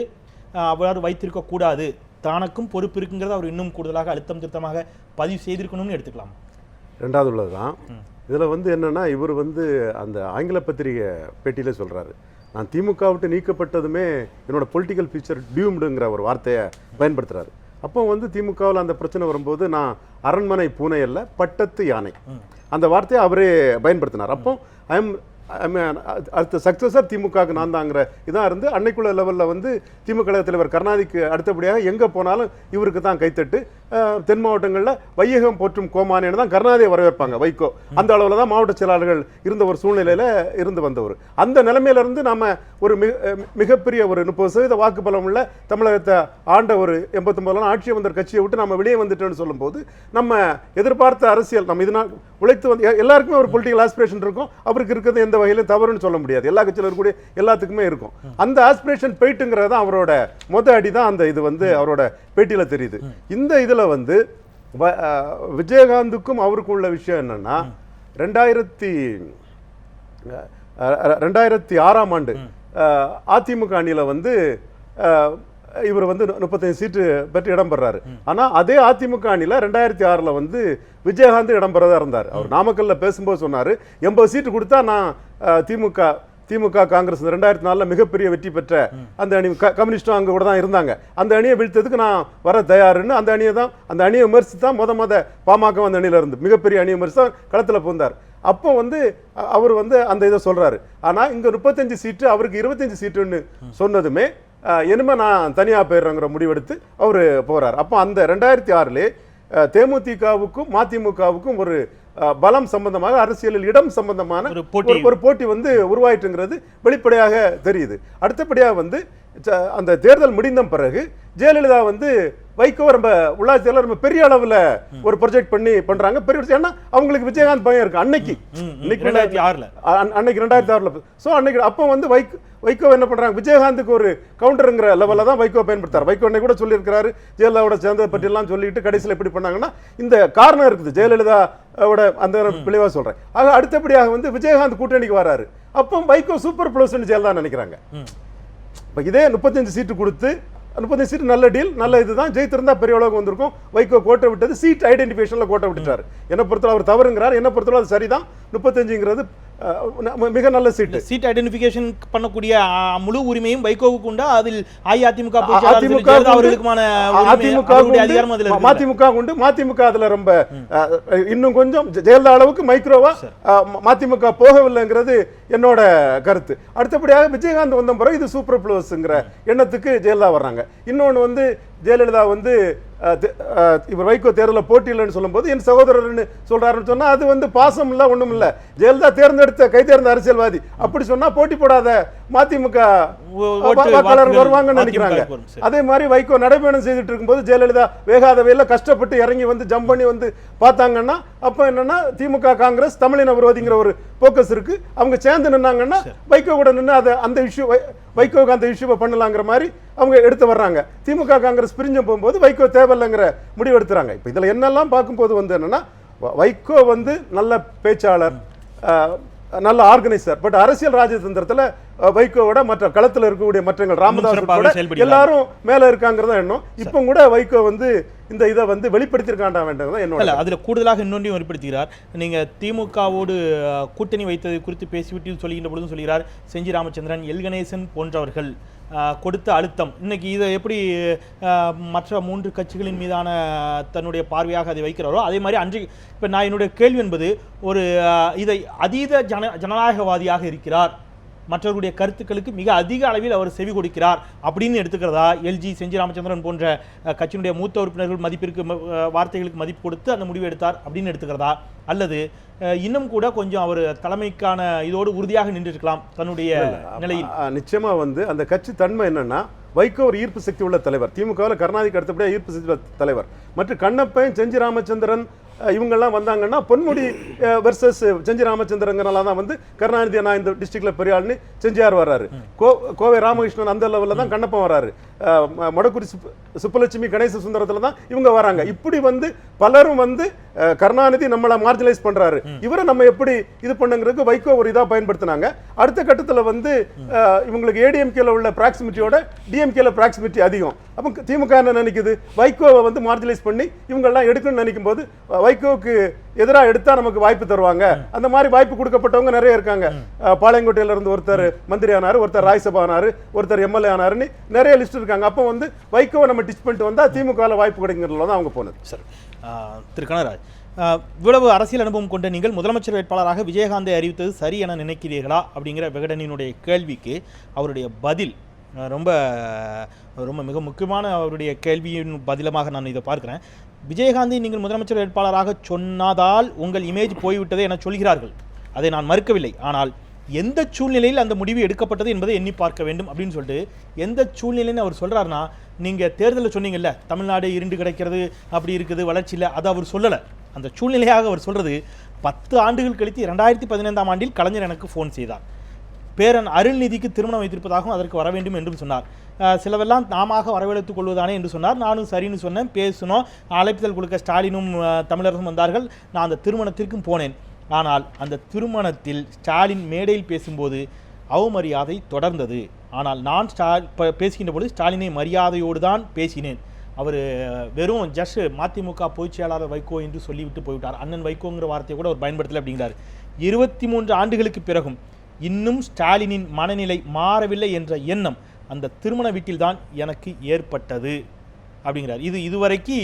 அவ்வாறு வைத்திருக்கக்கூடாது, தனக்கும் பொறுப்பு இருக்குங்கிறத அவர் இன்னும் கூடுதலாக அழுத்தம் திருத்தமாக பதிவு செய்திருக்கணும்னு எடுத்துக்கலாம். ரெண்டாவது உள்ளது தான் இதில் என்னென்னா, இவர் அந்த ஆங்கில பத்திரிகை பேட்டியில் சொல்கிறாரு, நான் திமுக விட்டு நீக்கப்பட்டதுமே என்னோட பொலிட்டிக்கல் ஃபியூச்சர் டியூம்டுங்கிற ஒரு வார்த்தையை பயன்படுத்துகிறாரு. அப்போ திமுகவில் அந்த பிரச்சனை வரும்போது நான் அரண்மனை பூனை அல்ல பட்டத்து யானை அந்த வார்த்தையை அவரே பயன்படுத்தினார். அப்போ அடுத்த சக்சஸர் திமுகவுக்கு நான் தாங்கிற இதாக இருந்து அன்னைக்குள்ள லெவலில் திமுக தலைவர் கருணாநிதிக்கு அடுத்தபடியாக எங்கே போனாலும் இவருக்கு தான் கைத்தட்டு. தென் மாவட்டங்களில் வையகம் போற்றும் கோமானேன்னு தான் கருணாநிதியை வரவேற்பாங்க வைகோ. அந்த அளவில் தான் மாவட்ட செயலாளர்கள் இருந்த ஒரு சூழ்நிலையில் இருந்து வந்தவர். அந்த நிலைமையிலிருந்து நம்ம ஒரு மிகப்பெரிய ஒரு 30% வாக்கு பலம் உள்ள தமிழகத்தை ஆண்ட ஒரு 89 ஆட்சியை வந்த கட்சியை விட்டு நம்ம வெளியே வந்துட்டோன்னு சொல்லும்போது நம்ம எதிர்பார்த்த அரசியல் நம்ம இதனால் உழைத்து எல்லாருக்குமே ஒரு பொலிட்டிக்கல் ஆஸ்பிரேஷன் இருக்கும். அவருக்கு இருக்கிறது எந்த வகையிலும் தவறுன்னு சொல்ல முடியாது, எல்லா கட்சியில் இருக்கக்கூடிய எல்லாத்துக்குமே இருக்கும். அந்த ஆஸ்பிரேஷன் போயிட்டுங்கிறது தான் அவரோட அடி தான் அந்த இது அவரோட பேட்டியில் தெரியுது. இந்த இதில் விஜயகாந்துக்கும் அவருக்கும் உள்ள விஷயம் என்னன்னா, 2006ஆம் ஆண்டு அதிமுக அணியில் இவர் 35 சீட்டு பெற்று இடம் பெறாரு. ஆனா அதே அதிமுக அணியில் 2006ல் விஜயகாந்த் இடம் பெறதா இருந்தார். அவர் நாமக்கல்ல பேசும்போது சொன்னாரு, 80 சீட்டு கொடுத்தா நான் திமுக காங்கிரஸ் 2004 மிகப்பெரிய வெற்றி பெற்ற அந்த அணி, கம்யூனிஸ்டும் அங்கே கூட தான் இருந்தாங்க, அந்த அணியை வீழ்த்ததுக்கு நான் வர தயாருன்னு அந்த அணியை விமர்சித்து தான் முத பாமக அந்த அணியில இருந்து மிகப்பெரிய அணியை விமர்சித்து களத்தில் போந்தார். அப்போ அவர் அந்த இதை சொல்றாரு. ஆனா இங்க 35 சீட்டு அவருக்கு 25 சீட்டுன்னு சொன்னதுமே இனிமே நான் தனியாக போயிடுறேங்கிற முடிவெடுத்து அவர் போறார். அப்போ அந்த 2006லே தேமுதிகவுக்கும் மதிமுகவுக்கும் ஒரு பலம் சம்பந்தமாக அரசியலில் இடம் சம்பந்தமான ஒரு போட்டி உருவாயிட்டுங்கிறது வெளிப்படையாக தெரியுது. அடுத்தபடியாக அந்த தேர்தல் முடிந்த பிறகு ஜெயலலிதா வைகோ ரொம்ப உள்ளாட்சி தேர்தல் ரொம்ப பெரிய அளவில் ஒரு ப்ரொஜெக்ட் பண்றாங்க. பெரிய ஏன்னா அவங்களுக்கு விஜயகாந்த் பயம் இருக்கு. அன்னைக்கு 2006ல் ஸோ அன்னைக்கு அப்போ வைகோ என்ன பண்றாங்க, விஜயகாந்துக்கு ஒரு கவுண்டருங்கிற லெவலில் தான் வைகோ பயன்படுத்தார். வைகோ அன்னை கூட சொல்லியிருக்கிறாரு, ஜெயலலிதாவோட சேர்ந்ததை பற்றியெல்லாம் சொல்லிட்டு கடைசியில் எப்படி பண்ணாங்கன்னா இந்த காரணம் இருக்குது, ஜெயலலிதாவோட அந்த விளைவாக சொல்றேன். ஆக அடுத்தபடியாக விஜயகாந்த் கூட்டணிக்கு வராரு. அப்போ வைகோ சூப்பர் ப்ளஸ்ன்னு ஜெயலலிதா நினைக்கிறாங்க. இப்போ இதே 35 சீட்டு கொடுத்து 35 சீட்டு நல்ல டீல், நல்ல இதுதான், ஜெயித்திருந்தா பெரிய அளவுக்கு வந்திருக்கும். வைகோ கோட்டை விட்டது சீட் ஐடென்டிஃபிகேஷன்ல கோட்டை விட்டுட்டாரு. என்ன பொறுத்தவரை அவர் தவறுங்கிறார், என்ன பொறுத்தவரை அது சரிதான். 35ங்கிறது மிக நல்ல சீட் ஐடென்டிஃபிகேஷன் பண்ணக்கூடிய முழு உரிமையும் வைகோவுக்கு உண்டா? அதில் அதிமுக உண்டு. மதிமுக அதுல ரொம்ப இன்னும் கொஞ்சம் ஜெயலலிதா அளவுக்கு மைக்ரோவா மதிமுக போகவில்லைங்கிறது என்னோட கருத்து. அடுத்தபடியாக விஜயகாந்த் வந்த பிறகு இது சூப்பர் ப்ளஸ்ங்கிற எண்ணத்துக்கு ஜெயலலிதா வர்றாங்க. இன்னொன்று ஜெயலலிதா இவர் வைகோ தேர்தலில் போட்டியில்லைன்னு சொல்லும்போது என் சகோதரர்னு சொல்றாருன்னு சொன்னா அது பாசம் இல்லை, ஒண்ணும் இல்லை. ஜெயலலிதா கை தேர்ந்த அரசியல்வாதி அப்படி சொன்னா போட்டி போடாத மதிமுக வாக்காளர் வருவாங்கன்னு நினைக்கிறாங்க. அதே மாதிரி வைகோ நடைபயணம் செய்துட்டு இருக்கும்போது ஜெயலலிதா வேகாத வேலை கஷ்டப்பட்டு இறங்கி ஜம்ப் பண்ணி பார்த்தாங்கன்னா அப்ப என்னன்னா திமுக காங்கிரஸ் தமிழின விரோதிங்கிற ஒரு போக்கஸ் இருக்கு. அவங்க சேர்ந்து நின்னாங்கன்னா வைகோ கூட நின்று அந்த இஷ்யூ வைகோவுக்கு அந்த இஷ்யூவை பண்ணலாங்கிற மாதிரி அவங்க எடுத்து வர்றாங்க. திமுக காங்கிரஸ் பிரிஞ்சு போகும்போது வைகோ தேவையில்லைங்கிற முடிவு எடுத்துறாங்க. இப்போ இதில் என்னெல்லாம் பார்க்கும்போது என்னன்னா, வைகோ நல்ல பேச்சாளர், நல்ல ஆர்கனைசர், பட் அரசியல் ராஜதந்திரத்தில் வைகோவோட மற்ற களத்தில் இருக்கக்கூடிய மற்றவங்க ராமதாஸ் எல்லாரும் மேல இருக்காங்கிறதா எண்ணம். இப்போ கூட வைகோ இந்த இதை வெளிப்படுத்திருக்காண்டா வேண்டாம் என்னோட. அதில் கூடுதலாக இன்னொன்றையும் வெளிப்படுத்துகிறார். நீங்கள் திமுகவோடு கூட்டணி வைத்தது குறித்து பேசிவிட்டு சொல்லுகின்ற பொழுதும் சொல்கிறார், செஞ்சி ராமச்சந்திரன், எல் கணேசன் போன்றவர்கள் கொடுத்த அழுத்தம் இன்னைக்கு இதை எப்படி மற்ற 3 கட்சிகளின் மீதான தன்னுடைய பார்வையாக அதை வைக்கிறாரோ அதே மாதிரி அன்றைக்கு இப்போ நான் என்னுடைய கேள்வி என்பது ஒரு இதை அதீத ஜனநாயகவாதியாக இருக்கிறார் மற்றவர்களுடைய கருத்துக்களுக்கு மிக அதிக அளவில் அவர் செவி கொடுக்கிறார் அப்படின்னு எடுத்துக்கிறதா? எல்ஜி செஞ்சி ராமச்சந்திரன் போன்ற கட்சியினுடைய மூத்த உறுப்பினர்கள் மதிப்பிற்கு வார்த்தைகளுக்கு மதிப்பு கொடுத்து அந்த முடிவு எடுத்தார் அப்படின்னு எடுத்துக்கிறதா? அல்லது இன்னும் கூட கொஞ்சம் அவர் தலைமைக்கான இதோடு உறுதியாக நின்றிருக்கலாம் தன்னுடைய நிலையில்? நிச்சயமா வந்து அந்த கட்சி தன்மை என்னன்னா, வைகோ ஒரு ஈர்ப்பு சக்தி உள்ள தலைவர், திமுகவில் கருணாநிதிக்கு அடுத்தபடியாக ஈர்ப்பு சக்தி உள்ள தலைவர். மற்ற கண்ணப்பன், செஞ்சி ராமச்சந்திரன் இவங்கெல்லாம் வந்தாங்கன்னா பொன்முடி வெர்சஸ் செஞ்சி ராமச்சந்திரங்கனால தான் வந்து கருணாநிதி நான் இந்த டிஸ்ட்ரிக்ட்ல பெரிய ஆள்னு செஞ்சியார் வர்றாரு. கோவை ராமகிருஷ்ணன் அந்த லெவலில் தான் கண்ணப்பன் வர்றாரு. மொடக்குடி சுப்பலட்சுமி, கணேச சுந்தரத்தில் தான் இவங்க வராங்க. இப்படி வந்து பலரும் வந்து கருணாநிதி நம்மளை மார்ஜினலைஸ் பண்றாரு, இவரை நம்ம எப்படி இது பண்ணுங்கிறதுக்கு வைகோ ஒரு இதா பயன்படுத்தினாங்க. அடுத்த கட்டத்தில் வந்து இவங்களுக்கு ஏடிஎம்கேல உள்ள பிராக்சிமிட்டியோட டிஎம்கேல பிராக்சிமிட்டி அதிகம். அப்போ திமுக என்ன நினைக்குது, வைகோவை வந்து மார்ஜினலைஸ் பண்ணி இவங்கெல்லாம் எடுக்கணும்னு நினைக்கும் போது வைகோவுக்கு எதிராக எடுத்தா நமக்கு வாய்ப்பு தருவாங்க. அந்த மாதிரி வாய்ப்பு கொடுக்கப்பட்டவங்க நிறைய இருக்காங்க. பாளையங்கோட்டையில இருந்து ஒருத்தர் மந்திரி ஆனாரு, ஒருத்தர் ராஜ்யசபா ஆனாரு, ஒருத்தர் எம்எல்ஏ ஆனாருன்னு நிறைய லிஸ்ட் இருக்காங்க. அப்போ வந்து வைகோவை நம்ம டிச் பண்ணிட்டு வந்தா திமுகவில் வாய்ப்பு கிடைக்கிறதுல தான் அவங்க போனது. சரி, திரு கனகராஜ், இவ்வளவு அரசியல் அனுபவம் கொண்ட நீங்கள் முதலமைச்சர் வேட்பாளராக விஜயகாந்தை அறிவித்தது சரி என நினைக்கிறீர்களா அப்படிங்கிற விகடனினுடைய கேள்விக்கு அவருடைய பதில் ரொம்ப ரொம்ப மிக முக்கியமான அவருடைய கேள்வியின் பதிலமாக நான் இதை பார்க்கிறேன். விஜயகாந்தை நீங்கள் முதலமைச்சர் வேட்பாளராக சொன்னதால் உங்கள் இமேஜ் போய்விட்டது என சொல்கிறார்கள். அதை நான் மறுக்கவில்லை. ஆனால் எந்த சூழ்நிலையில் அந்த முடிவு எடுக்கப்பட்டது என்பதை எண்ணி பார்க்க வேண்டும் அப்படின்னு சொல்லிட்டு எந்த சூழ்நிலைன்னு அவர் சொல்கிறாருன்னா, நீங்கள் தேர்தலில் சொன்னீங்கல்ல தமிழ்நாடு இருண்டு கிடைக்கிறது, அப்படி இருக்குது, வளர்ச்சி இல்லை, அதை அவர் சொல்லலை. அந்த சூழ்நிலையாக அவர் சொல்கிறது 10 ஆண்டுகள் கழித்து 2015ஆம் ஆண்டில் கலைஞர் எனக்கு ஃபோன் செய்தார், பேரன் அருள்நிதிக்கு திருமணம் வைத்திருப்பதாகவும் அதற்கு வர வேண்டும் என்றும் சொன்னார். சிலவெல்லாம் நாம வரவழைத்துக் கொள்வதானே என்று சொன்னார். நானும் சரின்னு சொன்னேன், பேசினோம். அழைப்புதல் கொடுக்க ஸ்டாலினும் தமிழரசும் வந்தார்கள். நான் அந்த திருமணத்திற்கும் போனேன். ஆனால் அந்த திருமணத்தில் ஸ்டாலின் மேடையில் பேசும்போது அவமரியாதை தொடர்ந்தது. ஆனால் நான் பேசுகின்ற பொழுது ஸ்டாலினை மரியாதையோடு தான் பேசினேன். அவர் வெறும் ஜஸ்ட் மதிமுக பொதுச் செயலாளர் வைகோ என்று சொல்லிவிட்டு போய்விட்டார். அண்ணன் வைகோங்கிற வார்த்தையை கூட அவர் பயன்படுத்தலை அப்படிங்கிறார். 23 ஆண்டுகளுக்கு பிறகும் இன்னும் ஸ்டாலினின் மனநிலை மாறவில்லை என்ற எண்ணம் அந்த திருமண வீட்டில்தான் எனக்கு ஏற்பட்டது அப்படிங்கிறார். இது இதுவரைக்கு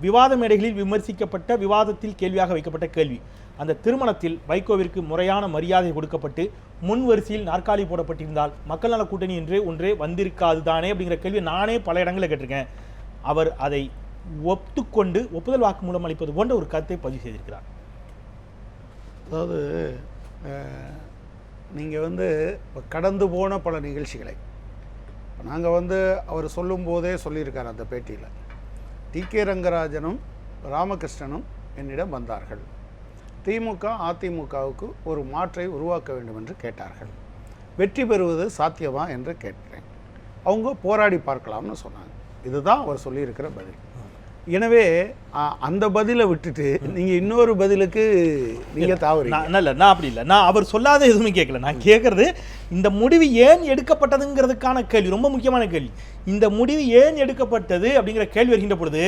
விவாத மேடைகளில் விமர்சிக்கப்பட்ட, விவாதத்தில் கேள்வியாக வைக்கப்பட்ட கேள்வி. அந்த திருமணத்தில் வைகோவிற்கு முறையான மரியாதை கொடுக்கப்பட்டு முன் வரிசையில் நாற்காலி போடப்பட்டிருந்தால் மக்கள் நல கூட்டணி என்று ஒன்றே வந்திருக்காது தானே அப்படிங்கிற கேள்வி நானே பல இடங்களில் கேட்டிருக்கேன். அவர் அதை ஒத்துக்கொண்டு ஒப்புதல் வாக்கு மூலம் அளிப்பது போன்ற ஒரு கருத்தை பதிவு செய்திருக்கிறார். அதாவது நீங்கள் வந்து கடந்து போன பல நிகழ்ச்சிகளை நாங்கள் வந்து அவர் சொல்லும் போதே சொல்லியிருக்கார் அந்த பேட்டியில், டி.கே. ரங்கராஜனும் ராமகிருஷ்ணனும் என்னிடம் வந்தார்கள், திமுக அதிமுகவுக்கு ஒரு மாற்றை உருவாக்க வேண்டும் என்று கேட்டார்கள், வெற்றி பெறுவது சாத்தியமா என்று கேட்கிறேன், அவங்க போராடி பார்க்கலாம்னு சொன்னாங்க. இதுதான் அவர் சொல்லியிருக்கிற பதில். எனவே அந்த பதிலை விட்டுட்டு நீங்கள் இன்னொரு பதிலுக்கு நீங்கள் தாவறீங்க. நான் அப்படி இல்லை, நான் அவர் சொல்லாத எதுவுமே கேட்கல. நான் கேட்குறது இந்த முடிவு ஏன் எடுக்கப்பட்டதுங்கிறதுக்கான கேள்வி, ரொம்ப முக்கியமான கேள்வி. இந்த முடிவு ஏன் எடுக்கப்பட்டது அப்படிங்கிற கேள்வி வருகின்ற பொழுது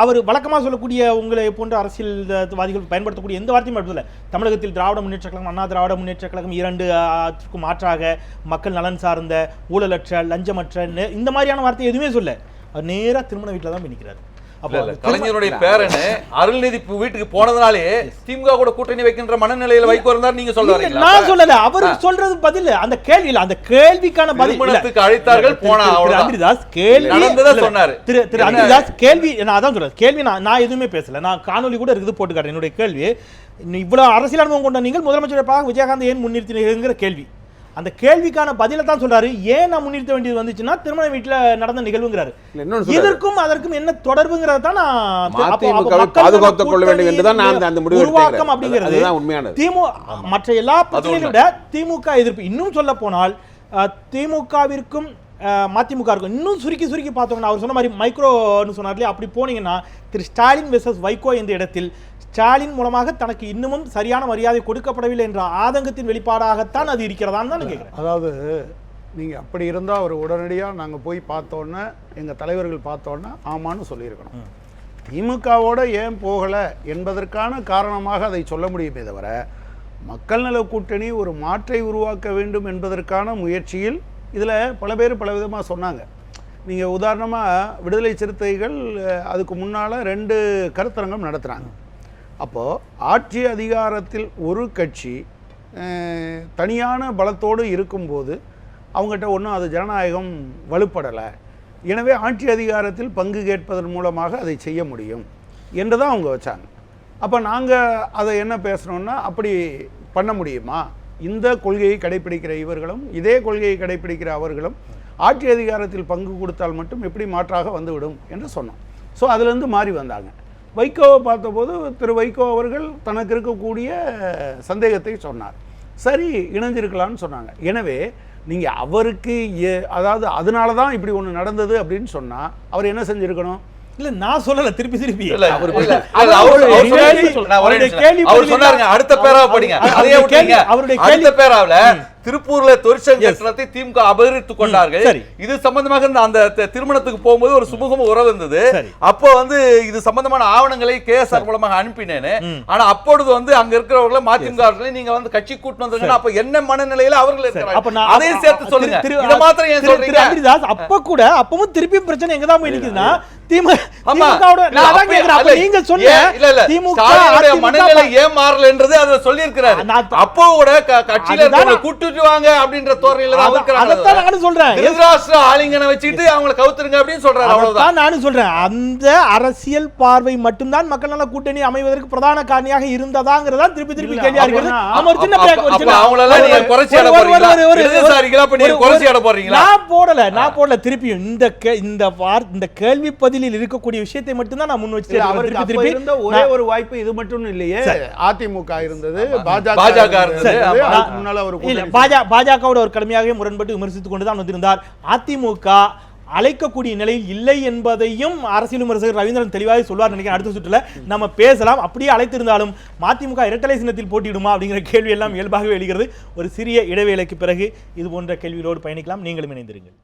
அவர் வழக்கமாக சொல்லக்கூடிய உங்களை போன்ற அரசியல்வாதிகள் பயன்படுத்தக்கூடிய எந்த வார்த்தையும் பயன்படுத்தலை. தமிழகத்தில் திராவிட முன்னேற்ற கழகம், அண்ணா திராவிட முன்னேற்ற கழகம் 2 மாற்றாக மக்கள் நலன் சார்ந்த, ஊழலற்ற, லஞ்சமற்ற, இந்த மாதிரியான வார்த்தை எதுவுமே சொல்ல. அவர் நேராக திருமண வீட்டில் தான் பண்ணிக்கிறார். கலைஞருடைய பேரனு அருள்நிதி வீட்டுக்கு போனதுனாலே திமுக கூட கூட்டணி வைக்கின்ற மனநிலையில வைகோ இருந்தார் நீங்க சொல்றீங்க. நான் சொல்லல, அவர் சொல்றது பதில் அந்த கேள்வியில, அந்த கேள்விக்கான பதில் அழைத்தார்கள் போனா அந்திரிதாஸ் கேள்வி சொன்னாரு. திரு அந்திரிதாஸ் கேள்வி நான் அதான் சொல்றேன். கேள்வி நான் எதுவுமே பேசல, நான் காணொலி கூட இருக்குது போட்டு காட்டுறேன். என்னுடைய கேள்வி, இவ்வளவு அரசியல் அனுபவம் கொண்ட நீங்கள் முதலமைச்சர் விஜயகாந்த் ஏன் முன்னிறுத்தினீங்கிற கேள்வி. அந்த கேள்விக்கான பதில தான் சொல்றாரு. ஏன் நான் முன்னிறுத்த வேண்டியது வந்துச்சுன்னா திருமண வீட்டுல நடந்த நிகழ்வுங்கிறாரு. இதற்கும் அதற்கும் என்ன தொடர்புங்கிறத தான் பாதுகாத்துக் கொள்ள வேண்டும் என்றுதான் நான் அந்த முடிவு உருவாக்கம் அப்படிங்கிறது உண்மையானது. மற்ற எல்லா பிரச்சனைகளை விட திமுக எதிர்ப்பு, இன்னும் சொல்ல போனால் திமுகவிற்கும் மதிமுக இருக்கும் இன்னும் சுருக்கி பார்த்தோம்னா, அவர் சொன்ன மாதிரி மைக்ரோன்னு சொன்னார் இல்லையா, அப்படி போனீங்கன்னா திரு ஸ்டாலின் வெர்சஸ் வைகோ என்ற இடத்தில் ஸ்டாலின் மூலமாக தனக்கு இன்னமும் சரியான மரியாதை கொடுக்கப்படவில்லை என்ற ஆதங்கத்தின் வெளிப்பாடாகத்தான் அது இருக்கிறதான்னு தான் நான் கேட்குறேன். அதாவது நீங்கள் அப்படி இருந்தால் அவர் உடனடியாக நாங்கள் போய் பார்த்தோன்னே, எங்கள் தலைவர்கள் பார்த்தோன்னே ஆமான்னு சொல்லியிருக்கணும். திமுகவோட ஏன் போகலை என்பதற்கான காரணமாக அதை சொல்ல முடியுமே தவிர, மக்கள் நல கூட்டணி ஒரு மாற்றை உருவாக்க வேண்டும் என்பதற்கான முயற்சியில் இதில் பல பேர் பல விதமாக சொன்னாங்க. நீங்கள் உதாரணமாக விடுதலை சிறுத்தைகள் அதுக்கு முன்னால் 2 கருத்தரங்கம் நடத்துகிறாங்க. அப்போது ஆட்சி அதிகாரத்தில் ஒரு கட்சி தனியான பலத்தோடு இருக்கும்போது அவங்ககிட்ட ஒன்றும் அது ஜனநாயகம் வலுப்படலை, எனவே ஆட்சி அதிகாரத்தில் பங்கு கேட்பதன் மூலமாக அதை செய்ய முடியும் என்று தான் அவங்க வச்சாங்க. அப்போ நாங்கள் அதை என்ன பேசுகிறோன்னா, அப்படி பண்ண முடியுமா? இந்த கொள்கையை கடைப்பிடிக்கிற இவர்களும் இதே கொள்கையை கடைப்பிடிக்கிற அவர்களும் ஆட்சி அதிகாரத்தில் பங்கு கொடுத்தால் மட்டும் எப்படி மாற்றாக வந்துவிடும் என்று சொன்னோம். ஸோ அதுலேருந்து மாறி வந்தாங்க. வைகோவை பார்த்தபோது திரு வைகோ அவர்கள் தனக்கு இருக்கக்கூடிய சந்தேகத்தை சொன்னார். சரி, இணைஞ்சிருக்கலாம்னு சொன்னாங்க. எனவே நீங்கள் அவருக்கு அதாவது அதனால தான் இப்படி ஒன்று நடந்தது அப்படின்னு சொன்னால் அவர் என்ன செஞ்சுருக்கணும்? இல்ல நான் சொல்லல, திருப்பி திருப்பி அடுத்த பேராவை படிங்க. அடுத்த பேராவுல திருப்பூர்ல தொழிற்சங்கத்தை திமுக அபகரித்துக் கொண்டார்கள். இது சம்பந்தமாக அந்த திருமணத்துக்கு போகும்போது ஒரு சுமூக உறவு இருந்தது. அப்போ இது சம்பந்தமான ஆவணங்களை கேஎஸ்ஆர் மூலமாக அனுப்பினேன்னு. ஆனா அப்பொழுது அங்க இருக்கிறவர்களை மதிமுக நீங்க கட்சி கூட்டு வந்தீங்கன்னா அப்ப என்ன மனநிலையில அவர்கள் இருக்கிறாங்க அதையும் சேர்த்து சொல்லுங்க. இத மாத்திரம் ஏன் சொல்றீங்க? அப்ப கூட அப்பவும் திருப்பி பிரச்சனை எங்கதான் போய் நிக்குதுன்னா மனநிலை ஏன் மாறல என்றது அதை சொல்லி இருக்கிறாரு. அப்போ கூட கட்சியில கூட்டு அப்படின்ற தோரணையில ஆலிங்கனை வச்சுட்டு அவங்களை கவுத்துருங்க அப்படின்னு சொல்றாரு. அவ்வளவுதான் நானும் சொல்றேன். அந்த அரசியல் பார்வை மட்டும்தான் மக்கள் நல கூட்டணி அமைவதற்கு பிரதான காரணியாக இருந்ததா திருப்பி திருப்பி கேள்வியா இருக்கு. நான் போடல திருப்பி இந்த கேள்வி பதிலில் இருக்கக்கூடிய விஷயத்தை மட்டும் தான் நான் முன் வச்சு திருப்பி ஒரே ஒரு வாய்ப்பு இது மட்டும் இல்லையே. அதிமுக இருந்தது, பாஜகவோட ஒரு கடுமையாக முரண்பட்டு விமர்சித்துக் கொண்டுதான் வந்திருந்தார். அதிமுக அழைக்கக்கூடிய நிலையில் இல்லை என்பதையும் அரசியல் விமர்சகர் ரவீந்திரன் தெளிவாக சொல்வார் நினைக்கிறேன். அடுத்த சுற்றுல நம்ம பேசலாம். அப்படியே அழைத்திருந்தாலும் மதிமுக இரட்டலை சின்னத்தில் போட்டியிடுமா அப்படிங்கிற கேள்வி எல்லாம் இயல்பாகவே எழுகிறது. ஒரு சிறிய இடைவேளைக்கு பிறகு இது போன்ற கேள்விகளோடு பயணிக்கலாம். நீங்களும் இணைந்திருங்கள்.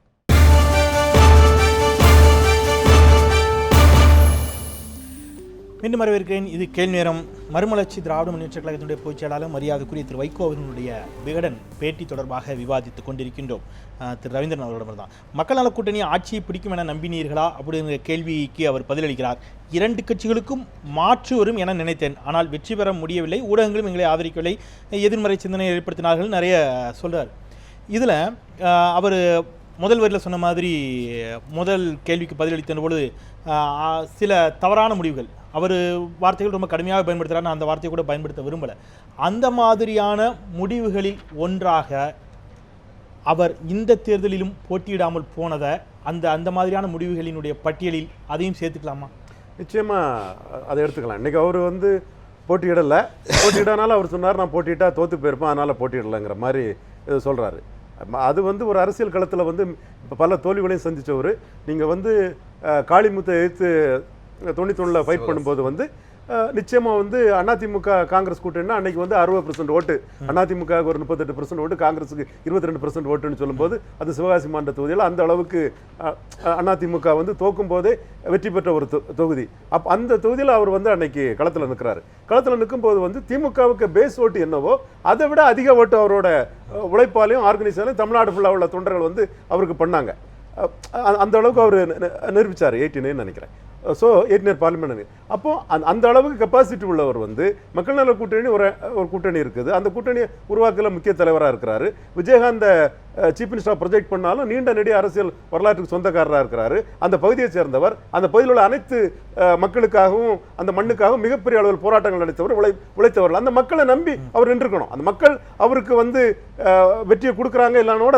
மீண்டும் வரவேற்கிறேன். இது கேள்வி நேரம். மறுமலர்ச்சி திராவிட முன்னேற்ற கழகத்தினுடைய பொதுச் செயலாளர் மரியாதைக்குரிய திரு வைகோ அவர்களுடைய விகடன் பேட்டி தொடர்பாக விவாதித்துக் கொண்டிருக்கின்றோம். திரு ரவீந்திரன் அவர்களிடம் தான் மக்கள் நல கூட்டணி ஆட்சியை பிடிக்கும் என நம்பினீர்களா அப்படிங்கிற கேள்விக்கு அவர் பதிலளிக்கிறார். 2 கட்சிகளுக்கும் மாற்று வரும் என நினைத்தேன், ஆனால் வெற்றி பெற முடியவில்லை. ஊடகங்களும் எங்களை ஆதரிக்கவில்லை, எதிர்மறை சிந்தனை ஏற்படுத்தினார்கள், நிறைய சொல்றார். இதில் அவர் முதல் வரியில் சொன்ன மாதிரி முதல் கேள்விக்கு பதிலளித்த பொழுது சில தவறான முடிவுகள், அவர் வார்த்தைகள் ரொம்ப கடுமையாக பயன்படுத்துகிறார். நான் அந்த வார்த்தையை கூட பயன்படுத்த விரும்பலை. அந்த மாதிரியான முடிவுகளில் ஒன்றாக அவர் இந்த தேர்தலிலும் போட்டியிடாமல் போனதை அந்த மாதிரியான முடிவுகளினுடைய பட்டியலில் அதையும் சேர்த்துக்கலாமா? நிச்சயமாக அதை எடுத்துக்கலாம். இன்றைக்கி அவர் போட்டியிடனால அவர் சொன்னார் நான் போட்டியிட்டா தோற்று போயிருப்பேன், அதனால் போட்டியிடலைங்கிற மாதிரி சொல்கிறாரு. அது ஒரு அரசியல் களத்தில் இப்போ பல தோல்விகளையும் சந்தித்தவர். நீங்கள் காளிமுத்தை எதிர்த்து 91 ஃபைட் பண்ணும்போது நிச்சயமாக அதிமுக காங்கிரஸ் கூட்டணினா அன்னைக்கு 60% ஓட்டு அதிமுக, ஒரு 38% ஓட்டு, காங்கிரஸுக்கு 22% ஓட்டுன்னு சொல்லும்போது அது சிவகாசி மாநில தொகுதியில் அந்த அளவுக்கு அதிமுக தோக்கும் போதே வெற்றி பெற்ற ஒரு தொகுதி. அந்த தொகுதியில் அவர் அன்னைக்கு களத்தில் நிற்கிறாரு. களத்தில் நிற்கும்போது திமுகவுக்கு பேஸ் ஓட்டு என்னவோ அதை விட அதிக ஓட்டு அவரோட உழைப்பாலையும் ஆர்கனைசேஷன்லையும் தமிழ்நாடு ஃபுல்லாக உள்ள தொண்டர்கள் அவருக்கு பண்ணாங்க. அந்த அளவுக்கு அவர் நிரூபித்தார் 89 நினைக்கிறேன். So 89 parliament. அப்போது அந்த அளவுக்கு கெப்பாசிட்டி உள்ளவர் மக்கள் நல கூட்டணி ஒரு கூட்டணி இருக்குது. அந்த கூட்டணியை உருவாக்கல முக்கிய தலைவராக இருக்கிறாரு. விஜயகாந்த் சீஃப் மினிஸ்டராக ப்ரொஜெக்ட் பண்ணாலும் நீண்ட நெடிய அரசியல் வரலாற்றுக்கு சொந்தக்காரராக இருக்கிறாரு. அந்த பகுதியை சேர்ந்தவர். அந்த பகுதியில் உள்ள அனைத்து மக்களுக்காகவும் அந்த மண்ணுக்காகவும் மிகப்பெரிய அளவில் போராட்டங்கள் நடத்தவர், உழைத்தவர்கள். அந்த மக்களை நம்பி அவர் நின்றுக்கணும். அந்த மக்கள் அவருக்கு வெற்றியை கொடுக்குறாங்க இல்லைனோட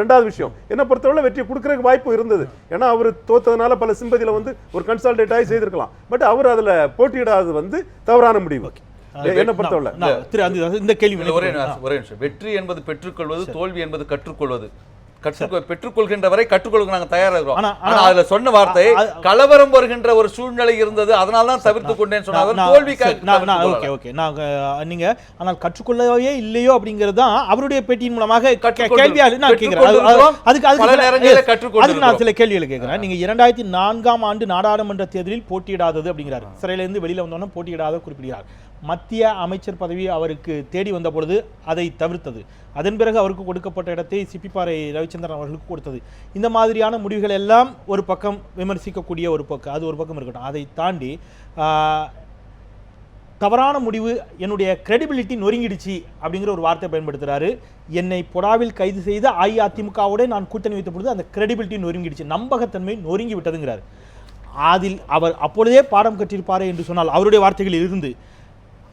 ரெண்டாவது விஷயம். என்னை பொறுத்தவரை வெற்றியை கொடுக்குறதுக்கு வாய்ப்பு இருந்தது. ஏன்னா அவர் தோத்ததுனால பல சிம்பதியில் ஒரு கன்சால்டேட் ஆகி செய்திருக்கலாம். பட் அவர் அதில் போட்டியிடாது தவறான முடிவு. என்ன பொறுத்தவரை இந்த கேள்வி ஒரே நிமிஷம். வெற்றி என்பது பெற்றுக்கொள்வது, தோல்வி என்பது கற்றுக்கொள்வது. பெற்றுக்கொள்கின்ற வரை கற்றுக்கொள்ளுங்க நாங்கள் தயாராக இருக்கிறோம். ஆனா அதுல சொன்ன வார்த்தை கலவரம் வருகின்ற ஒரு சூழ்நிலை இருந்தது, அதனால தான் தவிர்த்து கொண்டேன்னு சொன்னாங்க. தோல்வி நீங்க ஆனால் கற்றுக்கொள்ளவே இல்லையோ அப்படிங்கிறது தான் அவருடைய பேட்டியின் மூலமாக கேள்வியாக நான் கேட்கிறேன். அதுக்கு நான் சில கேள்விகளை கேட்கிறேன். நீங்க 2004ஆம் ஆண்டு நாடாளுமன்ற தேர்தலில் போட்டியிடாதது அப்படிங்கிறாரு. சிறையில இருந்து வெளியில வந்தோன்னா போட்டியிடாத குறிப்பிடுகிறார். மத்திய அமைச்சர் பதவி அவருக்கு தேடி வந்த பொழுது அதை தவிர்த்தது. அதன் பிறகு அவருக்கு கொடுக்கப்பட்ட இடத்தை சிப்பிப்பாறை ரவிச்சந்திரன் அவர்களுக்கு கொடுத்தது. இந்த மாதிரியான முடிவுகள் எல்லாம் ஒரு பக்கம் விமர்சிக்கக்கூடிய ஒரு பக்கம், அது ஒரு பக்கம் இருக்கட்டும். அதை தாண்டி தவறான முடிவு, என்னுடைய கிரெடிபிலிட்டி நொறுங்கிடுச்சு அப்படிங்கிற ஒரு வார்த்தை பயன்படுத்துறாரு. என்னை பொடாவில் கைது செய்த அஇஅதிமுகவோட நான் கூட்டணி வைத்த பொழுது அந்த கிரெடிபிலிட்டி நொறுங்கிடுச்சு, நம்பகத்தன்மை நொறுங்கி விட்டதுங்கிறார். அதில் அவர் அப்பொழுதே பாடம் கற்றிருப்பாரே என்று சொன்னால் அவருடைய வார்த்தைகளில் இருந்து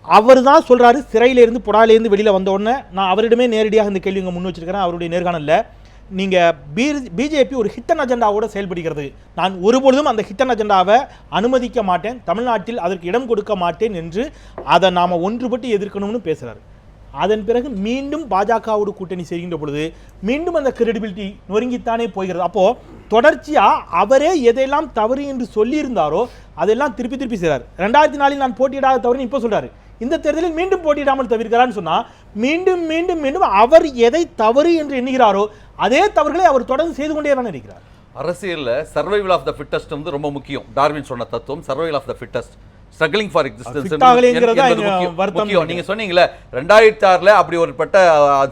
அவர் தான் சொல்றாரு, சிறையிலிருந்து பொடாவிலேருந்து வெளியில் வந்த உடனே நான் அவரிடமே நேரடியாக இந்த கேள்வி இங்கே முன் வச்சிருக்கிறேன். அவருடைய நேர்காணலில் நீங்கள் பிஜேபி ஒரு ஹிட்டன் அஜெண்டாவோட செயல்படுகிறது, நான் ஒருபொழுதும் அந்த ஹிட்டன் அஜெண்டாவை அனுமதிக்க மாட்டேன், தமிழ்நாட்டில் அதற்கு இடம் கொடுக்க மாட்டேன் என்று அதை நாம் ஒன்றுபட்டு எதிர்க்கணும்னு பேசுகிறார். அதன் பிறகு மீண்டும் பாஜகவோடு கூட்டணி செய்கின்ற பொழுது மீண்டும் அந்த கிரெடிபிலிட்டி நொறுங்கித்தானே போகிறது. அப்போது தொடர்ச்சியாக அவரே எதையெல்லாம் தவறு என்று சொல்லியிருந்தாரோ அதெல்லாம் திருப்பி திருப்பி செய்கிறார். 2004 நான் போட்டியிடாத தவறுன்னு இப்போ சொல்கிறாரு, இந்த தேர்தலில் மீண்டும் போட்டியிடாமல் தவிர்க்கிறான்னு சொன்னால் மீண்டும் மீண்டும் மீண்டும் அவர் எதை தவறு என்று எண்ணுகிறாரோ அதே தவறுகளை அவர் தொடர்ந்து செய்து கொண்டே தான் இருக்கிறார். அரசியலில் சர்வைவல் ஆஃப் த ஃபிட்டஸ்ட் வந்து ரொம்ப முக்கியம். டார்வின் சொன்ன தத்துவம் survival of the fittest, struggling for existence. நீங்க சொன்னீங்களே 2006 அப்படி ஒரு பட்ட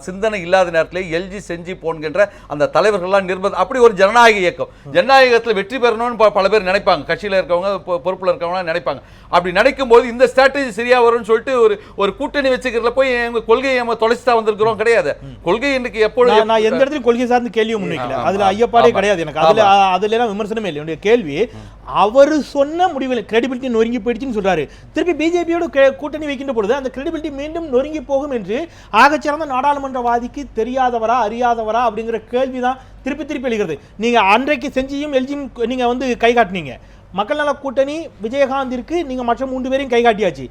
சிந்தனை இல்லாத நேரத்தில் எல்ஜி செஞ்சி போன்கின்ற அந்த தலைவர்கள்லாம் நிர்பந்தம். அப்படி ஒரு ஜனநாயக இயக்கம், ஜனநாயகத்தில் வெற்றி பெறணும்னு பல பேர் நினைப்பாங்க, கட்சியில் இருக்கவங்க பொறுப்பில் இருக்கவங்க நினைப்பாங்க. அப்படி நினைக்கும் போது இந்த ஸ்ட்ராட்டஜி சரியா வரும்னு சொல்லிட்டு ஒரு கூட்டணி வச்சுக்கிறதுல போய் எங்க கொள்கையை நம்ம தொலைச்சிட்டா வந்திருக்கிறோம் கிடையாது. கொள்கை இன்னைக்கு எப்பொழுது நான் எந்த இடத்துல கொள்கை சார்ந்து கேள்வியும் முன்வைக்கல, அதுல ஐயப்பாடே கிடையாது எனக்கு, அதுல எல்லாம் விமர்சனமே இல்லை. என்னுடைய கேள்வி அவர் சொன்ன முடிவில் கிரெடிபிலிட்டி நொறுங்கி போயிடுச்சுன்னு சொல்றாரு. திருப்பி பிஜேபியோட கூட்டணி வைக்கின்ற பொழுது அந்த கிரெடிபிலிட்டி மீண்டும் நொறுங்கி போகும் என்று ஆகச்சிறந்த நாடாளுமன்றவாதிக்கு தெரியாதவரா அறியாதவரா அப்படிங்கிற கேள்விதான் திருப்பி திருப்பி எழுகிறது. நீங்க அன்றைக்கு செஞ்சியும் எல்ஜியும் நீங்க வந்து கை காட்டினீங்க, மக்கள் நல கூட்டணி விஜயகாந்திற்கு நீங்க மற்ற 3 பேரையும் கை காட்டியாச்சு.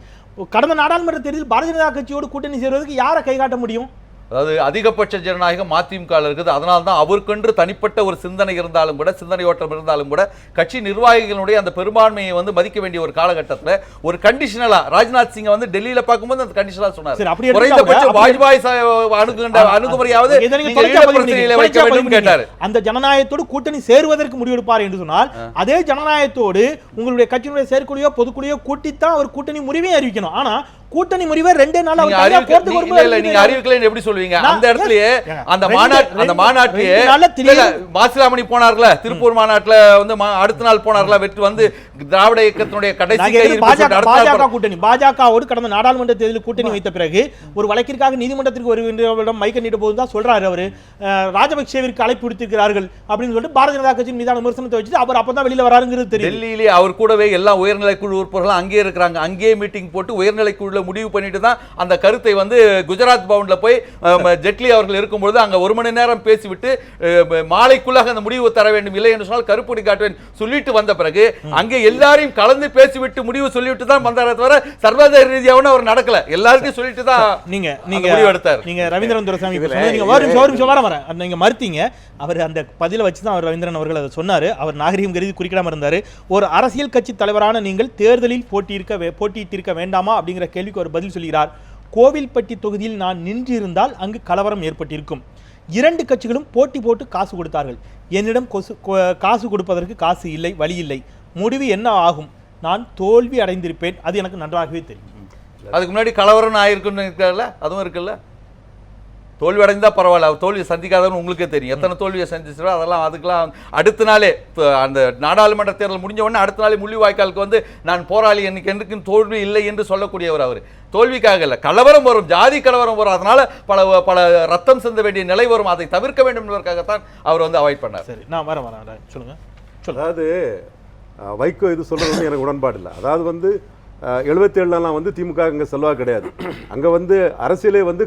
கடந்த நாடாளுமன்ற தேர்தலில் பாரதிய ஜனதா கட்சியோடு கூட்டணி சேருவதற்கு யாரை கை காட்ட முடியும்? அதாவது அதிகபட்ச ஜனநாயகம் அதிமுக இருக்குது. அதனால தான் அவருக்கென்று தனிப்பட்ட ஒரு சிந்தனை இருந்தாலும் கூட, சிந்தனை ஓட்டம் இருந்தாலும் கூட, கட்சி நிர்வாகிகளுடைய அந்த பெரும்பான்மையை வந்து மதிக்க வேண்டிய ஒரு காலகட்டத்தில் ஒரு கண்டிஷனலா ராஜ்நாத் சிங் வந்து டெல்லியில பார்க்கும்போது அந்த கண்டிஷனலா சொன்னார், குறைந்தபட்ச வாஜ்பாய் அணுகுமுறையாவது வைக்க வேண்டும் கேட்டார். அந்த ஜனநாயகத்தோடு கூட்டணி சேருவதற்கு முடிவெடுப்பார் என்று சொன்னால் அதே ஜனநாயகத்தோடு உங்களுடைய கட்சியினுடைய செயற்குழுவையோ பொதுக்குழுவையோ கூட்டித்தான் அவர் கூட்டணி முடிவை அறிவிக்கணும். ஆனா கூட்டணி முறிவை 2 நாள் நீங்க அறிவிக்கல எப்படி சொல்வீங்க? அந்த இடத்துலயே அந்த மாநாட்டிலே மாசிலாமணி போனார்ல, திருப்பூர் மாநாட்டுல வந்து அடுத்த நாள் போனார்ல, வெற்றி வந்து திராவிட இயக்கத்தினுடைய கடைசி பாஜக கூட்டணி பாஜகவோடு கடந்த நாடாளுமன்ற தேர்தலில் கூட்டணி வைத்த பிறகு ஒரு வழக்கிற்காக நீதிமன்றத்திற்கு வருகின்றவரிடம் மைக்க நீட்ட போது தான் சொல்றாரு அவரு, ராஜபக்சேவிற்கு அழைப்பு விடுத்திருக்கிறார்கள் அப்படின்னு சொல்லிட்டு பாரதிய ஜனதா கட்சியின் மீதான விமர்சனத்தை வச்சுட்டு அவர் அப்பதான் வெளியில வராருங்கிறது தெரியும். டெல்லியிலே அவர் கூடவே எல்லா உயர்நிலை குழு உறுப்பினர்கள் அங்கே இருக்கிறாங்க, அங்கே மீட்டிங் போட்டு உயர்நிலை குழு முடிவு பண்ணிட்டு தான் அந்த கருத்தை வந்து குஜராத் பவுன்ல போய் ஜெட்லி அவர்கள் இருக்கும்போது அங்க 1 மணி நேரம் பேசிவிட்டு மாலைக்குள்ளாக அந்த முடிவு தர வேண்டும், இல்லை என்று சொன்னால் கருப்பொடி காட்டுவேன் சொல்லிட்டு வந்த பிறகு அங்கே எல்லாரையும் கலந்து பேசிவிட்டு முடிவு சொல்லிவிட்டு தான் வந்தாரே தவிர சர்வதேச ரீதியாகவும் அவர் நடக்கல, எல்லாருக்கும் சொல்லிட்டு தான் நீங்க முடிவு எடுத்தார். நீங்க ரவீந்திரன் துரைசாமி நீங்க வரேன் நீங்க மறுத்தீங்க, அவர் அந்த பதில வச்சு தான் அவர் ரவீந்திரன் அவர்கள் அதை சொன்னாரு. அவர் நாகரிகம் கருதி குறிக்கிடாம இருந்தாரு. ஒரு அரசியல் கட்சி தலைவரான நீங்கள் தேர்தலில் போட்டியிட்டிருக்க வேண்டாமா அப்படிங்கிற கேள்விக்கு அவர் பதில் சொல்கிறார். கோவில்பட்டி தொகுதியில் நான் நின்றிருந்தால் அங்கு கலவரம் ஏற்பட்டிருக்கும். 2 கட்சிகளும் போட்டி போட்டு காசு கொடுத்தார்கள், என்னிடம் காசு கொடுப்பதற்கு காசு இல்லை, வழி இல்லை, முடிவு என்ன ஆகும்? நான் தோல்வி அடைந்திருப்பேன், அது எனக்கு நன்றாகவே தெரியும். அதுக்கு முன்னாடி கலவரம் ஆயிருக்குன்னு இருக்குல்ல, அதுவும் இருக்குல்ல. தோல்வி அடைந்தா பரவாயில்ல, அவர் தோல்வியை சந்திக்காதவன்னு உங்களுக்கே தெரியும். எத்தனை தோல்வியை சந்திச்சிடோ அதெல்லாம் அதுக்கெல்லாம் அடுத்த நாளே அந்த நாடாளுமன்ற தேர்தல் முடிஞ்ச உடனே அடுத்த நாளே முள்ளிவாய்க்காலுக்கு வந்து நான் போராளி, எனக்கு என்றைக்கும் தோல்வி இல்லை என்று சொல்லக்கூடியவர். அவர் தோல்விக்காக இல்லை, கலவரம் வரும், ஜாதி கலவரம் வரும், அதனால பல ரத்தம் சிந்த வேண்டிய நிலை வரும், அதை தவிர்க்க வேண்டும் என்பதற்காகத்தான் அவர் வந்து அவாய்ட் பண்ணார். சரி, நான் வரேன் சொல்லுங்க. அதாவது வைகோ இது சொல்றது வந்து எனக்கு உடன்பாடு இல்லை. அதாவது வந்து 77லாம் வந்து திமுக அங்கே செல்வா கிடையாது. அங்கே வந்து அரசியலே வந்து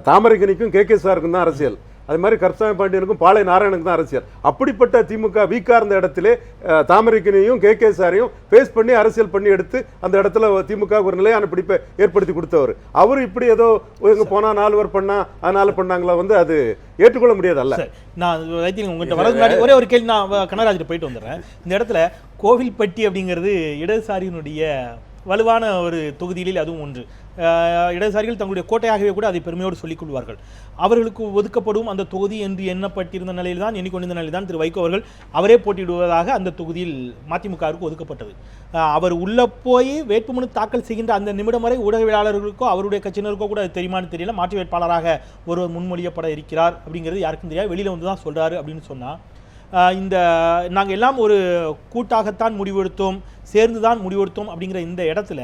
தாமரைக்கனிக்கும் கே சாருக்கும் தான் அரசியல், அது மாதிரி கருப்பசாமி பாண்டியனுக்கும் பாளை நாராயணனுக்கு தான் அரசியல். அப்படிப்பட்ட திமுக வீக்கா இருந்த இடத்துல தாமரைக்கனியும் கே சாரையும் ஃபேஸ் பண்ணி அரசியல் பண்ணி எடுத்து அந்த இடத்துல திமுக ஒரு நிலையான பிடிப்பை ஏற்படுத்தி கொடுத்தவர். அவர் இப்படி ஏதோ இவங்க போனா 4 பேர் பண்ணா அதனால பண்ணாங்களா வந்து அது ஏற்றுக்கொள்ள முடியாது. அல்ல நான் உங்கள்கிட்ட வரது முன்னாடி ஒரே ஒரு கேள்வி, நான் கனகராஜிட்ட போயிட்டு வந்துடுறேன். இந்த இடத்துல கோவில்பட்டி அப்படிங்கிறது இடதுசாரியினுடைய வலுவான ஒரு தொகுதியில் அதுவும் ஒன்று. இடதுசாரிகள் தங்களுடைய கோட்டையாகவே கூட அதை பெருமையோடு சொல்லிக் கொள்வார்கள். அவர்களுக்கு ஒதுக்கப்படும் அந்த தொகுதி என்று எண்ணப்பட்டிருந்த நிலையில் தான் எண்ணிக்கொண்டிருந்த நிலையில் தான் திரு வைகோ அவர்கள் அவரே போட்டியிடுவதாக அந்த தொகுதியில் மதிமுகவிற்கு ஒதுக்கப்பட்டது. அவர் உள்ள போய் வேட்புமனு தாக்கல் செய்கின்ற அந்த நிமிடம் வரை ஊடகவியலாளர்களுக்கோ அவருடைய கட்சியினருக்கோ கூட அது தெரியுமான்னு தெரியல. மாற்று வேட்பாளராக ஒருவர் முன்மொழியப்பட இருக்கிறார் அப்படிங்கிறது யாருக்கும் தெரியாது, வெளியில் வந்து தான் சொல்கிறாரு அப்படின்னு சொன்னால் இந்த நாங்கள் எல்லாம் ஒரு கூட்டாகத்தான் முடிவெடுத்தோம், சேர்ந்து தான் முடிவெடுத்தோம் அப்படிங்கிற இந்த இடத்துல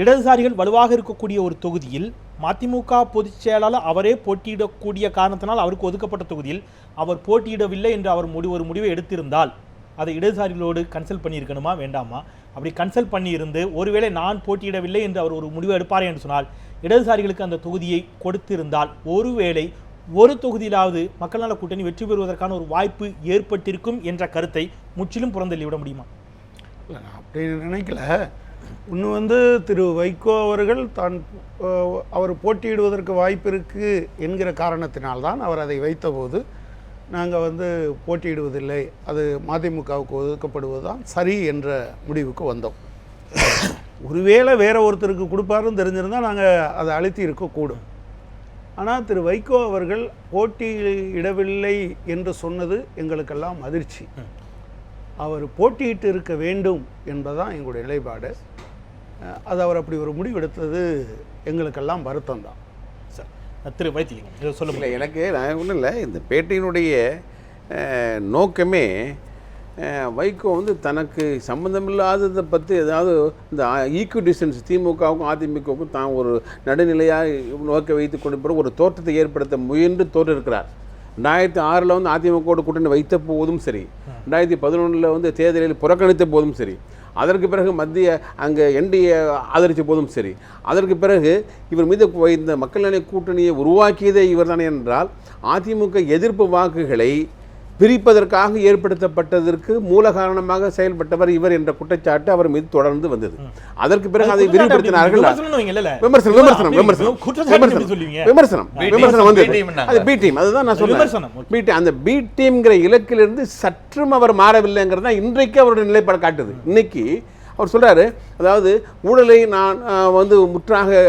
இடதுசாரிகள் வலுவாக இருக்கக்கூடிய ஒரு தொகுதியில் மதிமுக பொதுச் செயலாளர் அவரே போட்டியிடக்கூடிய காரணத்தினால் அவருக்கு ஒதுக்கப்பட்ட தொகுதியில் அவர் போட்டியிடவில்லை என்று அவர் ஒரு முடிவை எடுத்திருந்தால் அதை இடதுசாரிகளோடு கன்சல்ட் பண்ணியிருக்கணுமா வேண்டாமா? அப்படி கன்சல்ட் பண்ணியிருந்து ஒருவேளை நான் போட்டியிடவில்லை என்று அவர் ஒரு முடிவை எடுப்பாரே என்று சொன்னால் இடதுசாரிகளுக்கு அந்த தொகுதியை கொடுத்திருந்தால் ஒருவேளை ஒரு தொகுதியிலாவது மக்கள் நல கூட்டணி வெற்றி பெறுவதற்கான ஒரு வாய்ப்பு ஏற்பட்டிருக்கும் என்ற கருத்தை முற்றிலும் புறந்தள்ளிவிட முடியுமா? இல்லை, நான் அப்படி நினைக்கல. இன்னும் திரு வைகோ அவர்கள் தான் அவர் போட்டியிடுவதற்கு வாய்ப்பு இருக்குது என்கிற காரணத்தினால்தான் அவர் அதை வைத்தபோது நாங்கள் போட்டியிடுவதில்லை, அது மதிமுகவுக்கு ஒதுக்கப்படுவதுதான் சரி என்ற முடிவுக்கு வந்தோம். ஒருவேளை வேற ஒருத்தருக்கு கொடுப்பாருன்னு தெரிஞ்சிருந்தால் நாங்கள் அதை அழுத்தி இருக்கக்கூடும். ஆனால் திரு வைகோ அவர்கள் போட்டியிடவில்லை என்று சொன்னது எங்களுக்கெல்லாம் அதிர்ச்சி. அவர் போட்டியிட்டு இருக்க வேண்டும் என்பதுதான் எங்களுடைய நிலைப்பாடு. அது அவர் அப்படி ஒரு முடிவெடுத்தது எங்களுக்கெல்லாம் வருத்தம் தான். சார் திரு வைத்திலிங்கம் சொல்லுங்கள். எனக்கு நான் ஒன்றும் இல்லை, இந்த பேட்டியினுடைய நோக்கமே வைகோ தனக்கு சம்மந்தமில்லாததை பற்றி ஏதாவது இந்த ஈக்வி டிஸ்டன்ஸ் திமுகவுக்கும் அதிமுகவுக்கும் தான் ஒரு நடுநிலையாக நோக்க வைத்து கொண்டு போகிற ஒரு தோற்றத்தை ஏற்படுத்த முயன்று தோற்றிருக்கிறார். 2006 அதிமுகவோட கூட்டணி வைத்த போதும் சரி, 2011 தேர்தலில் புறக்கணித்த போதும் சரி, அதற்கு பிறகு மத்திய அங்கே என்டிஏ ஆதரித்த போதும் சரி, அதற்கு பிறகு இவர் மீது இந்த மக்கள் நல கூட்டணியை உருவாக்கியதே இவர் தானே என்றால் அதிமுக எதிர்ப்பு வாக்குகளை பிரிப்பதற்காக ஏற்படுத்தப்பட்டதற்கு மூல காரணமாக செயல்பட்டவர் இவர் என்ற குற்றச்சாட்டு அவர் மீது தொடர்ந்து வந்தது. அதற்கு பிறகு அதை விரிவுபடுத்தினார்கள். அதுதான் நான் சொல்றேன். அந்த பி டீம்ங்கிற இலக்கிலிருந்து சற்றும் அவர் மாறவில்லைங்கிறது தான் இன்றைக்கு அவருடைய நிலைப்பாடு காட்டுது. இன்னைக்கு அவர் சொல்றாரு, அதாவது ஊழலை நான் முற்றாக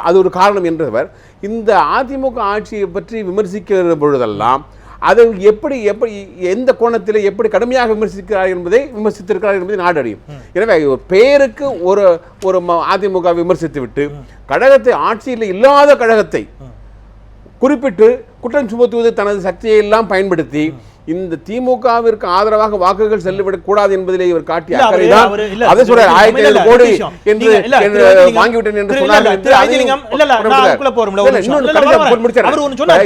அது ஒரு காரணம் என்றவர் இந்த அதிமுக ஆட்சியை பற்றி விமர்சிக்கிற பொழுதெல்லாம் அதை எப்படி எந்த கோணத்தில் எப்படி கடுமையாக விமர்சித்திருக்கிறார் என்பதை நாடு அறியும். எனவே ஒரு பேருக்கு ஒரு அதிமுக விமர்சித்து விட்டு கழகத்தை ஆட்சியில் இல்லாத கழகத்தை குறிப்பிட்டு குற்றம் சுமத்துவது தனது சக்தியை எல்லாம் பயன்படுத்தி இந்த திமுகவிற்கு ஆதரவாக வாக்குகள் செல்லவிடக் கூடாது என்பதிலே இவர் காட்டிய அக்கறைதான். அதை சொல்றார், 1500 கோடி என்று வாங்கிவிட்டேன் என்று சொன்னார்கள்.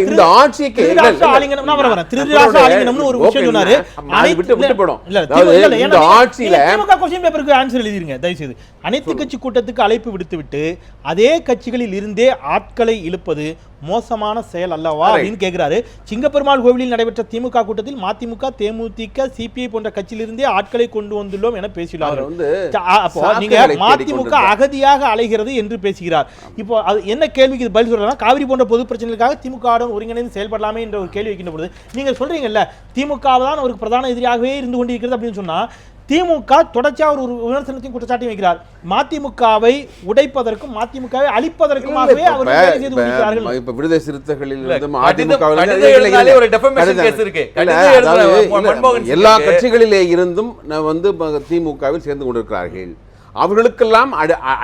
இந்த ஆட்சிக்கு இந்த ஆட்சியில அனைத்து கட்சி கூட்டத்துக்கு அழைப்பு விடுத்துவிட்டு அதே கட்சிகளில் இருந்தே ஆட்களை இழுப்பது மோசமான செயல் அல்லவா அப்படின்னு கேட்கிறாரு. சிங்கப்பெருமாள் கோவிலில் நடைபெற்ற திமுக கூட்டத்தில் மதிமுக, தேமுதிக, சிபிஐ போன்ற கட்சியிலிருந்தே ஆட்களை கொண்டு வந்துள்ளோம் என பேசியுள்ளார்கள். நீங்க மதிமுக அகதியாக அலைகிறது என்று பேசுகிறார். இப்போ அது என்ன கேள்விக்கு பதில் சொல்றாங்க? காவிரி போன்ற பொது பிரச்சனைகளுக்காக திமுகவுடன் ஒருங்கிணைந்து செயல்படலாமே என்ற ஒரு கேள்வி வைக்கின்ற பொழுது நீங்க சொல்றீங்கல்ல திமுக தான் ஒரு பிரதான எதிரியாகவே இருந்து கொண்டிருக்கிறது அப்படின்னு சொன்னா திமுக தொடர்ச்சியாக ஒரு விமர்சனத்தையும் குற்றச்சாட்டையும் வைக்கிறார். மதிமுகவை உடைப்பதற்கும் மதிமுகவை அழிப்பதற்குமாகவே அவர் வேலை செய்து கொண்டிருக்கிறார்கள். இப்ப விடுதலை சிறுத்தைகளில் எல்லா கட்சிகளிலே இருந்தும் திமுகவில் சேர்ந்து கொண்டிருக்கிறார்கள். அவர்களுக்கெல்லாம்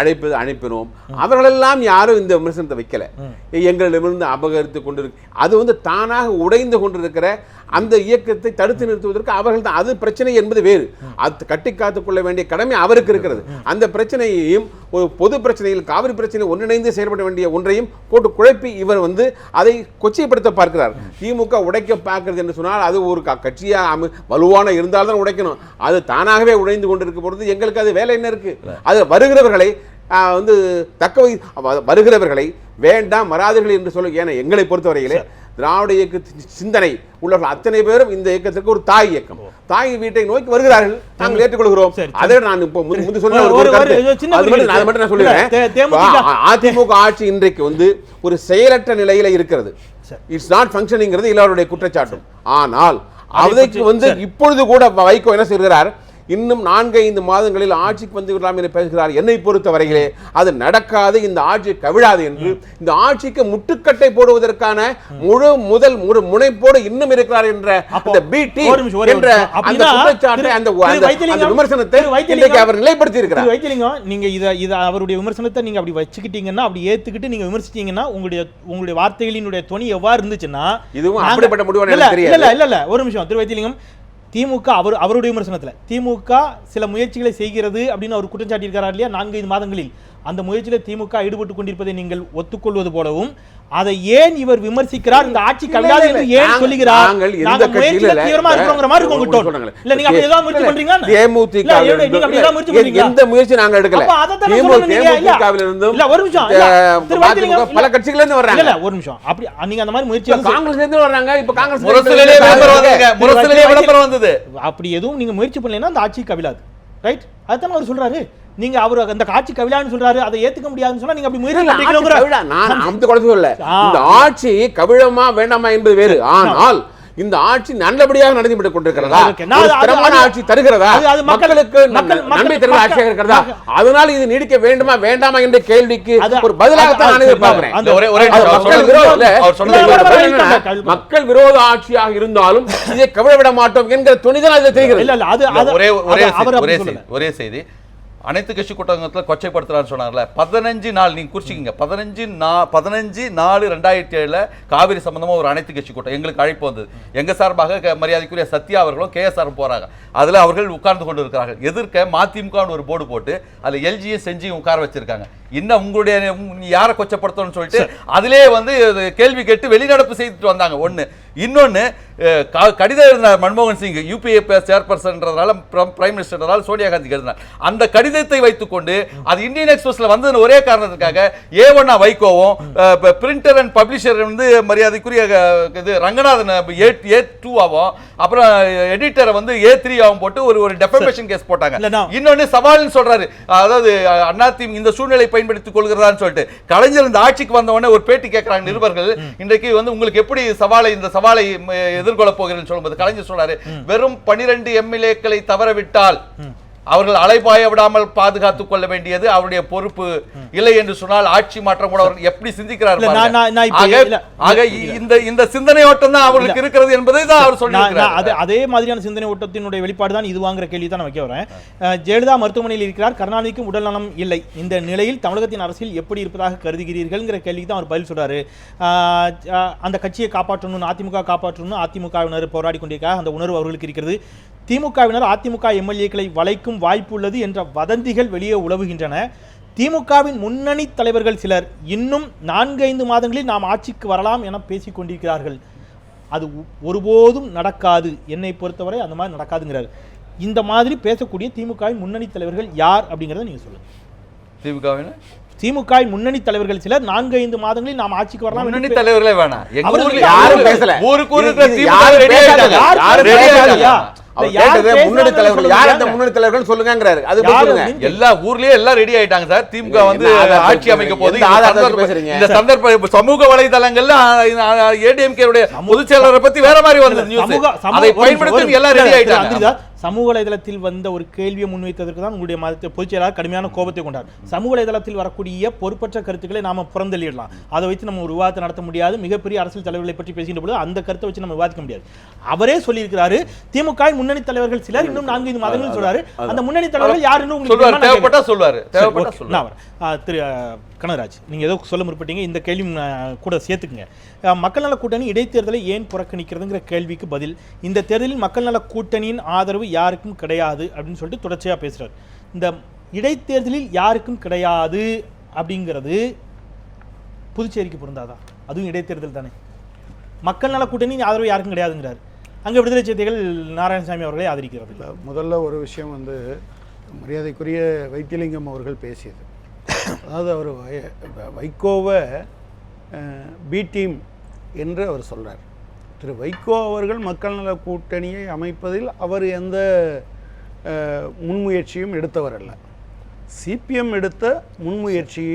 அழைப்பினோம். அவர்களெல்லாம் யாரும் இந்த விமர்சனத்தை வைக்கல. எங்களிடமிருந்து அபகரித்து கொண்டிருக்கு. அது தானாக உடைந்து கொண்டிருக்கிற அந்த இயக்கத்தை தடுத்து நிறுத்துவதற்கு அவர்கள் தான். அது பிரச்சனை என்பது வேறு. அது கட்டி காத்துக் கொள்ள வேண்டிய கடமை அவருக்கு இருக்கிறது. அந்த பிரச்சனையையும் ஒரு பொது பிரச்சனையில் காவிரி பிரச்சனை ஒன்றிணைந்து செயல்பட வேண்டிய ஒன்றையும் போட்டு குழப்பி இவர் அதை கொச்சைப்படுத்த பார்க்கிறார். திமுக உடைக்க பார்க்கிறது என்று சொன்னால் அது ஒரு கட்சியாக வலுவான இருந்தால்தான் உடைக்கணும். அது தானாகவே உடைந்து கொண்டிருக்கும் பொழுது எங்களுக்கு அது வேலை என்ன இருக்கு? அது வருகிறவர்களை வருகிறவர்களை வேண்டாம் வராதீர்கள் என்று சொல்ல. ஏன்னா எங்களை பொறுத்தவரையிலே திராவிட இயக்க சிந்தனை உள்ளவர்கள் அத்தனை பேரும் இந்த இயக்கத்திற்கு ஒரு தாய் இயக்கம், தாய் வீட்டை நோக்கி வருகிறார்கள். நாங்கள் ஏற்றுக்கொள்கிறோம். அதை நான் இப்போ முன்பு சொன்ன அதிமுக ஆட்சி இன்றைக்கு ஒரு செயலற்ற நிலையில இருக்கிறது. இட்ஸ் நாட் ஃபங்க்ஷனிங்கிறது எல்லாருடைய குற்றச்சாட்டும். ஆனால் அதற்கு இப்பொழுது கூட வைகோ என்ன செய்கிறார்? இன்னும் 4-5 மாதங்களில் ஆட்சிக்கு வந்து விடலாம் என்று பேசுகிறார். என்னை பொறுத்த வரையிலே அது நடக்காது, இந்த ஆட்சி கவிழாது என்று இந்த ஆட்சிக்கு முட்டுக்கட்டை போடுவதற்கான முதல் முனைப்போடு இன்னும் இருக்கிறார் என்ற அந்த பிடி என்ற அந்த குற்றச்சாட்டை அந்த விமர்சனத்தை இன்றைக்கு அவர் நிலைப்படுத்தி இருக்கிறார். வைத்திலிங்கம், நீங்க இத அவருடைய விமர்சனத்தை நீங்க அப்படி வச்சுக்கிட்டீங்கன்னா, அப்படி ஏத்துக்கிட்டு நீங்க விமர்சிச்சீங்கன்னா உங்களுடைய வார்த்தைகளினுடைய துணி எவ்வாறு இருந்துச்சுன்னா இதுவும் அப்படிப்பட்ட முடிவான தெரியாது. இல்ல ஒரு நிமிஷம் திரு வைத்திலிங்கம், திமுக அவருடைய விமர்சனத்தில் திமுக சில முயற்சிகளை செய்கிறது அப்படின்னு அவர் குற்றம் சாட்டியிருக்கிறார் இல்லையா 4-5 மாதங்களில். அந்த முயற்சியில் திமுக ஈடுபட்டு கொண்டிருப்பதை நீங்கள் ஒத்துக்கொள்வது போலவும் அதை ஏன் இவர் விமர்சிக்கிறார், இந்த ஆட்சி கவிழாது என்று ஏன் சொல்லுகிறார், நாங்கள் எந்த நாங்க முயற்சியில கட்சியில தீவிரமா இருக்கிறோங்கிற மாதிரி இருக்கு உங்க tone. இல்ல நீங்க அப்படி ஏதாவது முயற்சி பண்றீங்களா? தேமுதிக நீங்க அப்படி ஏதாவது முயற்சி பண்றீங்களா? எந்த முயற்சி நாங்க எடுக்கல. அப்ப அதை தானே சொல்றீங்க. தேமுதிகவில் இருந்தும் இல்ல ஒரு நிமிஷம், இல்ல திரு வைத்திலிங்கம், பல கட்சிகள்ல இருந்து வர்றாங்க. இல்ல ஒரு நிமிஷம், அப்படி நீங்க அந்த மாதிரி முயற்சி காங்கிரஸ்ல இருந்து வர்றாங்க. இப்ப காங்கிரஸ் முரசிலே விளம்பரம் வந்தது. அப்படி எதுவும் நீங்க முயற்சி பண்ணலைன்னா அந்த ஆட்சி கவிழாது. ரைட், அதுதான் அவர் சொல்றாரு. நீங்க அவர் அந்த ஆட்சி கவிழான்னு சொல்றாரு, அதை ஏத்துக்க முடியாதுன்னு சொன்னா நீங்க அப்படி முயற்சி பண்றீங்களா? நான் அந்த குழந்தை சொல்ல, இந்த ஆட்சி கவிழமா வேண்டாமா என்பது வேறு. ஆனால் இந்த ஆட்சி நல்லபடியாக நடந்துவிட்டு கொண்டிருக்கிறதா, திறமான ஆட்சி தருகிறதா, மக்களுக்கு நன்மை தருகிற ஆட்சியாக இருக்கிறதா, அதனால் இது நீடிக்க வேண்டுமா வேண்டாமா என்ற கேள்விக்கு ஒரு பதிலாகத்தான் நான் எதிர்பார்க்கிறேன். மக்கள் விரோத ஆட்சியாக இருந்தாலும் இதை கவிழ விட மாட்டோம் என்கிற துணிதான் அதில் தெரிகிறது. ஒரே செய்தி, அனைத்து கட்சி கூட்டத்தில் கொச்சைப்படுத்துறான்னு சொன்னார்ல, 15 நாள் நீங்க குறிச்சிக்கிங்க, 15/4/2007 காவிரி சம்பந்தமா ஒரு அனைத்து கட்சி கூட்டம் எங்களுக்கு அழைப்பு வந்தது. எங்க சார்பாக மரியாதைக்குரிய சத்யா அவர்களும் KSR போறாங்க. அதுல அவர்கள் உட்கார்ந்து கொண்டு இருக்கிறார்கள். எதிர்க்க மதிமுக ஒரு போர்டு போட்டு அதுல LGS செஞ்சு உட்கார வச்சிருக்காங்க. இன்னும் உங்களுடைய யாரை கொச்சப்படுத்தணும்னு சொல்லிட்டு அதிலே வந்து கேள்வி கேட்டு வெளிநடப்பு செய்துட்டு வந்தாங்க. ஒண்ணு. இன்னொன்னு, கடிதம் எழுதினார் மன்மோகன் சிங், UPA சேர்பர்சன்றதால பிரைம் மினிஸ்டர் சோனியா காந்தி எழுதினார். அந்த கடிதத்தை வைத்துக்கொண்டு அது இந்தியன் எக்ஸ்பிரஸ்ல வந்து ஒரே காரணத்துக்காக A1 வைகோவும் பிரிண்டர் அண்ட் பப்ளிஷர் வந்து மரியாதைக்குரிய இது ரங்கநாதன் A2 ஆகும், அப்புறம் எடிட்டரை வந்து A3 ஆகும் போட்டு ஒரு டெஃபமேஷன் கேஸ் போட்டாங்க. இன்னொன்னு சவால்னு சொல்றாரு, அதாவது அதிமுக இந்த சூழ்நிலை பயன்படுத்திக் கொள்கிறதான்னு சொல்லிட்டு. கலைஞர் இந்த ஆட்சிக்கு வந்த உடனே ஒரு பேட்டி கேட்கிறாங்க நிருபர்கள், இன்றைக்கு வந்து உங்களுக்கு எப்படி இந்த சவாலை எதிர்கொள்ள போகிறேன்னு சொல்லும்போது கலைஞர் சொல்றாரு, வெறும் 12 MLA-க்களை தவறவிட்டால் அவர்கள் அலைபாய விடாமல் பாதுகாத்துக் கொள்ள வேண்டியது அவருடைய பொறுப்பு. இல்லை என்று சொன்னால் ஆட்சி மாற்றம் கூட அவர் எப்படி சிந்திக்கிறார். இந்த சிந்தனை ஓட்டம் தான் அவர்களுக்கு இருக்கிறது என்பதை தான் அவர் சொல்லியிருக்கிறார். அதே மாதிரியான சிந்தனை ஓட்டத்தினுடைய வெளிப்பாடு தான் இது வாங்குற கேள்வி தான் வைக்க வரேன். ஜெயலலிதா மருத்துவமனையில் இருக்கிறார், கருணாநிதிக்கும் உடல்நலம் இல்லை. இந்த நிலையில் தமிழகத்தின் அரசியல் எப்படி இருப்பதாக கருதுகிறீர்கள்ங்கிற கேள்விக்கு தான் அவர் பதில் சொல்றாரு. அந்த கட்சியை காப்பாற்றணும், அதிமுக காப்பாற்றணும், அதிமுகவினர் போராடி கொண்டிருக்காங்க, அந்த உணர்வு அவர்களுக்கு இருக்கிறது. திமுகவினர் அதிமுக MLA-க்களை வளைக்கும் வாய்ப்பு உள்ளது என்ற வதந்திகள் வெளியே உலவுகின்றன. திமுகவின் முன்னணி தலைவர்கள் சிலர் இன்னும் 4-5 மாதங்களில் நாம் ஆட்சிக்கு வரலாம் என பேசிக் கொண்டிருக்கிறார்கள். அது ஒருபோதும் நடக்காது, என்னை பொறுத்தவரை அந்த மாதிரி நடக்காதுங்கிறார். இந்த மாதிரி பேசக்கூடிய திமுகவின் முன்னணி தலைவர்கள் யார் அப்படிங்கிறத நீங்க சொல்லுங்க. திமுகவின் முன்னணி தலைவர்கள் சிலர் 4-5 மாதங்களில் நாம் ஆட்சிக்கு வரலாம். முன்னணி தலைவர்களே வேணாம், யாரும் பேசல. முன்னணி தலைவர்கள் யார், அந்த முன்னணி தலைவர்கள் சொல்லுங்கங்கறாரு. அது சொல்லுங்க. எல்லா ஊர்லயே எல்லாம் ரெடி ஆயிட்டாங்க சார். திமுக வந்து ஆட்சி அமைக்க போகுது. இந்த சந்தர்ப்ப சமூக வலைதளங்கள்ல ADMK உடைய பொதுச் செயலாளரை பத்தி வேற மாதிரி வந்தது நியூஸ். அதை பயன்படுத்தி எல்லாம் ரெடி ஆயிட்டாங்க. சமூக வலைதளத்தில் வந்த ஒரு கேள்வியை முன்வைத்ததற்கு தான் உங்களுடைய பொதுச் செயலாளர் கடுமையான கோபத்தை கொண்டார். சமூக வலைதளத்தில் வரக்கூடிய பொறுப்பற்ற கருத்துக்களை நாம புறந்தள்ளிடலாம், அதை வச்சு நம்ம ஒரு விவாதத்தை நடத்த முடியாது. மிகப்பெரிய அரசியல் தலைவர்களை பற்றி பேசுகின்ற பொழுது அந்த கருத்தை வச்சு நம்ம விவாதிக்க முடியாது. அவரே சொல்லியிருக்கிறாரு, திமுக முன்னணி தலைவர்கள் சிலர் இன்னும் 4-5 மாதங்கள் சொல்றாரு. அந்த முன்னணி தலைவர்கள் யாருன்னு உங்களுக்கு தேவைப்பட்டா சொல்லுவாரு. திரு கனகராஜ், நீங்க ஏதோ சொல்ல முற்பட்டீங்க, இந்த கேள்வி கூட சேர்த்துக்குங்க. மக்கள் நல கூட்டணி இடைத்தேர்தலை ஏன் புறக்கணிக்கிறதுங்கிற கேள்விக்கு பதில், இந்த தேர்தலில் மக்கள் நல கூட்டணியின் ஆதரவு யாருக்கும் கிடையாது அப்படின்னு சொல்லிட்டு தொடர்ச்சியா பேசுறாரு. இந்த இடைத்தேர்தலில் யாருக்கும் கிடையாது அப்படிங்கிறது புதுச்சேரிக்கு பொருந்தாதா? அதுவும் இடைத்தேர்தல் தானே. மக்கள் நல கூட்டணியின் ஆதரவு யாருக்கும் கிடையாதுங்கிறார். அங்க விடுதலை சிறுத்தைகள் நாராயணசாமி அவர்களை ஆதரிக்கிறது. முதல்ல ஒரு விஷயம் வந்து மரியாதைக்குரிய வைத்திலிங்கம் அவர்கள் பேசியது, அதாவது அவர் வைகோவை பி டீம் என்று அவர் சொல்கிறார். திரு வைகோ அவர்கள் மக்கள் நல கூட்டணியை அமைப்பதில் அவர் எந்த முன்முயற்சியும் எடுத்தவர் அல்ல. CPM எடுத்த முன்முயற்சி,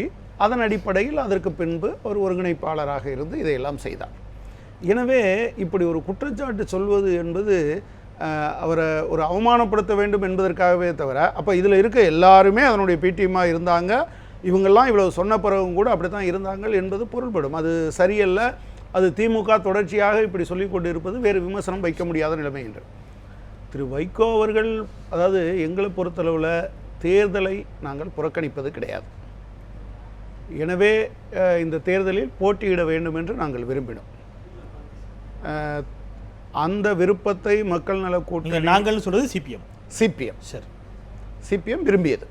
அதன் அடிப்படையில் அதற்கு பின்பு அவர் ஒருங்கிணைப்பாளராக இருந்து இதையெல்லாம் செய்தார். எனவே இப்படி ஒரு குற்றச்சாட்டு சொல்வது என்பது அவரை ஒரு அவமானப்படுத்த வேண்டும் என்பதற்காகவே தவிர, அப்போ இதில் இருக்க எல்லாருமே அதனுடைய பிடிஎம்மாக இருந்தாங்க, இவங்கெல்லாம் இவ்வளவு சொன்ன பிறகும் கூட அப்படி தான் இருந்தாங்க என்பது பொருள்படும். அது சரியல்ல. அது திமுக தொடர்ச்சியாக இப்படி சொல்லிக் கொண்டு இருப்பது வேறு விமர்சனம் வைக்க முடியாத நிலைமை என்று. திரு வைகோ அவர்கள், அதாவது எங்களை பொறுத்தளவில் தேர்தலை நாங்கள் புறக்கணிப்பது கிடையாது. எனவே இந்த தேர்தலில் போட்டியிட வேண்டும் என்று நாங்கள் விரும்பினோம். அந்த விருப்பத்தை மக்கள் நல கூட்டணி, நாங்கள் சொல்றது சிபிஎம் சரி, சிபிஎம் விரும்பியது.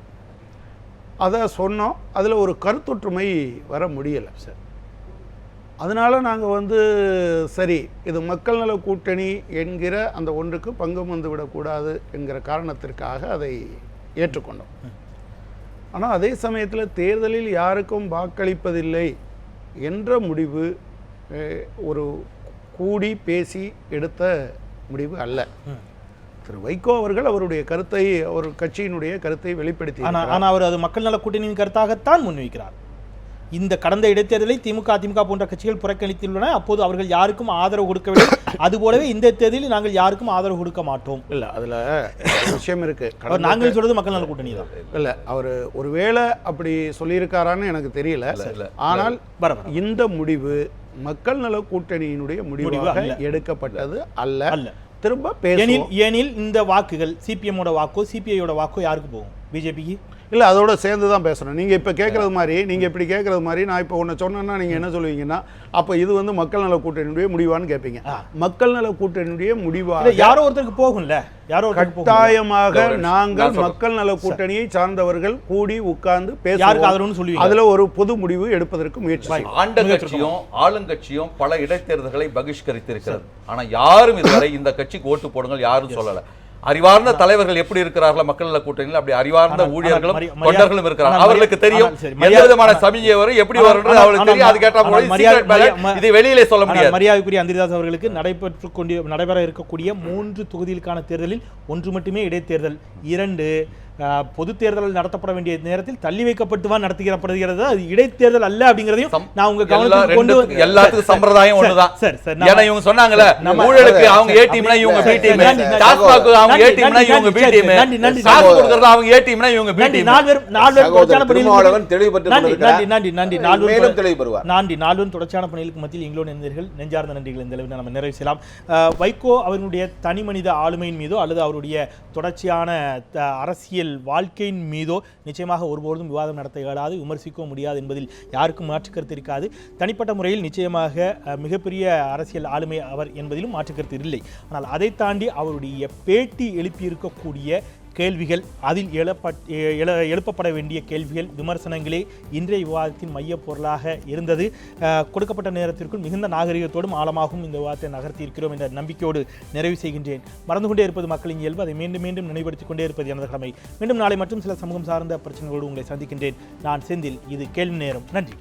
அதை சொன்னோம். அதில் ஒரு கருத்தொற்றுமை வர முடியலை சார். அதனால் நாங்கள் வந்து சரி, இது மக்கள் நல கூட்டணி என்கிற அந்த ஒன்றுக்கு பங்கம் வந்து விடக்கூடாது என்கிற காரணத்திற்காக அதை ஏற்றுக்கொண்டோம். ஆனால் அதே சமயத்தில் தேர்தலில் யாருக்கும் வாக்களிப்பதில்லை என்ற முடிவு ஒரு கூடி பேசி எடுத்த முடிவு அல்ல. திரு வைகோ அவர்கள் அவருடைய கருத்தை, அவர் கட்சியினுடைய கருத்தை வெளிப்படுத்தி, ஆனால் அவர் அது மக்கள் நல கூட்டணியின் கருத்தாகத்தான் முன்வைக்கிறார். இந்த கடந்த இடைத்தேர்தலை திமுக, அதிமுக போன்ற கட்சிகள் புறக்கணித்துள்ளன. அப்போது அவர்கள் யாருக்கும் ஆதரவு கொடுக்கவில்லை. அதுபோலவே இந்த தேர்தலில் நாங்கள் யாருக்கும் ஆதரவு கொடுக்க மாட்டோம். இல்லை, அதில் விஷயம் இருக்கு. நாங்கள் சொல்றது மக்கள் நல கூட்டணி தான். இல்லை, அவர் ஒருவேளை அப்படி சொல்லியிருக்காரான்னு எனக்கு தெரியல. ஆனால் இந்த முடிவு மக்கள் நல கூட்டணியினுடைய முடிவாக எடுக்கப்பட்டது அல்ல. திரும்ப ஏனில் இந்த வாக்குகள் சிபிஎம்மோட வாக்கோ சிபிஐயோட வாக்கோ யாருக்கு போகும்? பிஜேபிக்கு இல்லை, அதோட சேர்ந்து தான் பேசுகிறோம். நீங்கள் இப்போ கேட்குறது மாதிரி, நீங்கள் இப்படி கேட்குறது மாதிரி நான் இப்போ ஒன்று சொன்னேன்னா நீங்கள் என்ன சொல்லுவீங்கன்னா, அப்போ இது வந்து மக்கள் நல கூட்டணியுடைய முடிவான்னு கேட்பீங்க. மக்கள் நல கூட்டணியுடைய முடிவாக யாரோ ஒருத்தருக்கு போகும்ல, யாரோ கட்டாயமாக நாங்கள் மக்கள் நல கூட்டணியை சார்ந்தவர்கள் கூடி உட்கார்ந்து பேசுவோம். அதுல ஒரு பொது முடிவு எடுப்பதற்கு முயற்சி. ஆண்ட கட்சியும் ஆளுங்கட்சியும் பல இடைத்தேர்தல்களை பகிஷ்கரித்திருக்கிறது. ஆனா யாரும் இதுவரை இந்த கட்சிக்கு ஓட்டு போடுங்கள் யாரும் சொல்லல. அறிவார்ந்த தலைவர்கள் எப்படி இருக்கிறார்கள் மக்கள் நல கூட்டணியில், அப்படி அறிவார்ந்த ஊழியர்களும் தொண்டர்களும் இருக்கிறார்கள். அவர்களுக்கு தெரியும் எந்த விதமான சமீட்சை வரும், எப்படி வரும் அவர்களுக்கு தெரியும். அது கேட்டா இது வெளியிலே சொல்ல முடியாது. மரியாதைக்குரிய அந்திரிதாஸ் அவர்களுக்கு நடைபெற இருக்கக்கூடிய 3 தொகுதிகளுக்கான தேர்தலில் ஒன்று மட்டுமே இடைத்தேர்தல், 2 பொது தேர்தல் நடத்தப்பட வேண்டிய நேரத்தில் தள்ளி வைக்கப்பட்டுதான் நடத்தப்படுகிறது. அது இடைத்தேர்தல் அல்ல அப்படிங்கறதையும் நான் உங்க கவனத்துக்கு கொண்டு எல்லாத்துக்கும் சம்பிரதாயம் ஒண்ணுதான். ஏன்னா இவங்க சொன்னாங்கல, ஊழலுக்கு அவங்க ஏ டீம்னா இவங்க பி டீம், டாஸ்மாக் அவங்க ஏ டீம்னா இவங்க பி டீம், காசு கொடுக்கறது அவங்க ஏ டீம்னா இவங்க பி டீம். நால்வர் தொடர்ச்சியான பணிகளுக்கு மத்தியில் எங்களோடு இருந்தீர்கள். நெஞ்சார்ந்த நன்றிகள். இந்த அளவில் நம்ம நிறைவு செய்யலாம். வைகோ அவர்களுடைய தனி மனித ஆளுமையின் மீதோ அல்லது அவருடைய தொடர்ச்சியான அரசியல் வாழ்க்கையின் மீதோ நிச்சயமாக ஒருபோதும் விவாதம் நடத்த இயலாது, விமர்சிக்க முடியாது என்பதில் யாருக்கும் மாற்றுக்கருத்து இருக்காது. தனிப்பட்ட முறையில் நிச்சயமாக மிகப்பெரிய அரசியல் ஆளுமை அவர் என்பதிலும் மாற்றுக்கருத்து இல்லை. ஆனால் அதை தாண்டி அவருடைய பேட்டி எழுப்பியிருக்கக்கூடிய கேள்விகள், அதில் எழுப்பப்பட வேண்டிய கேள்விகள், விமர்சனங்களே இன்றைய விவாதத்தின் மைய பொருளாக இருந்தது. கொடுக்கப்பட்ட நேரத்திற்குள் மிகுந்த நாகரிகத்தோடும் ஆழமாகவும் இந்த விவாதத்தை நகர்த்தியிருக்கிறோம் என்ற நம்பிக்கையோடு நிறைவு செய்கின்றேன். மறந்து கொண்டே இருப்பது மக்களின் இயல்பு, அதை மீண்டும் மீண்டும் நினைவுபடுத்திக் கொண்டே இருப்பது எனது கடமை. மீண்டும் நாளை மற்றும் சில சமூகம் சார்ந்த பிரச்சனைகளோடு உங்களை சந்திக்கின்றேன். நான் செந்தில். இது கேள்வி நேரம். நன்றி.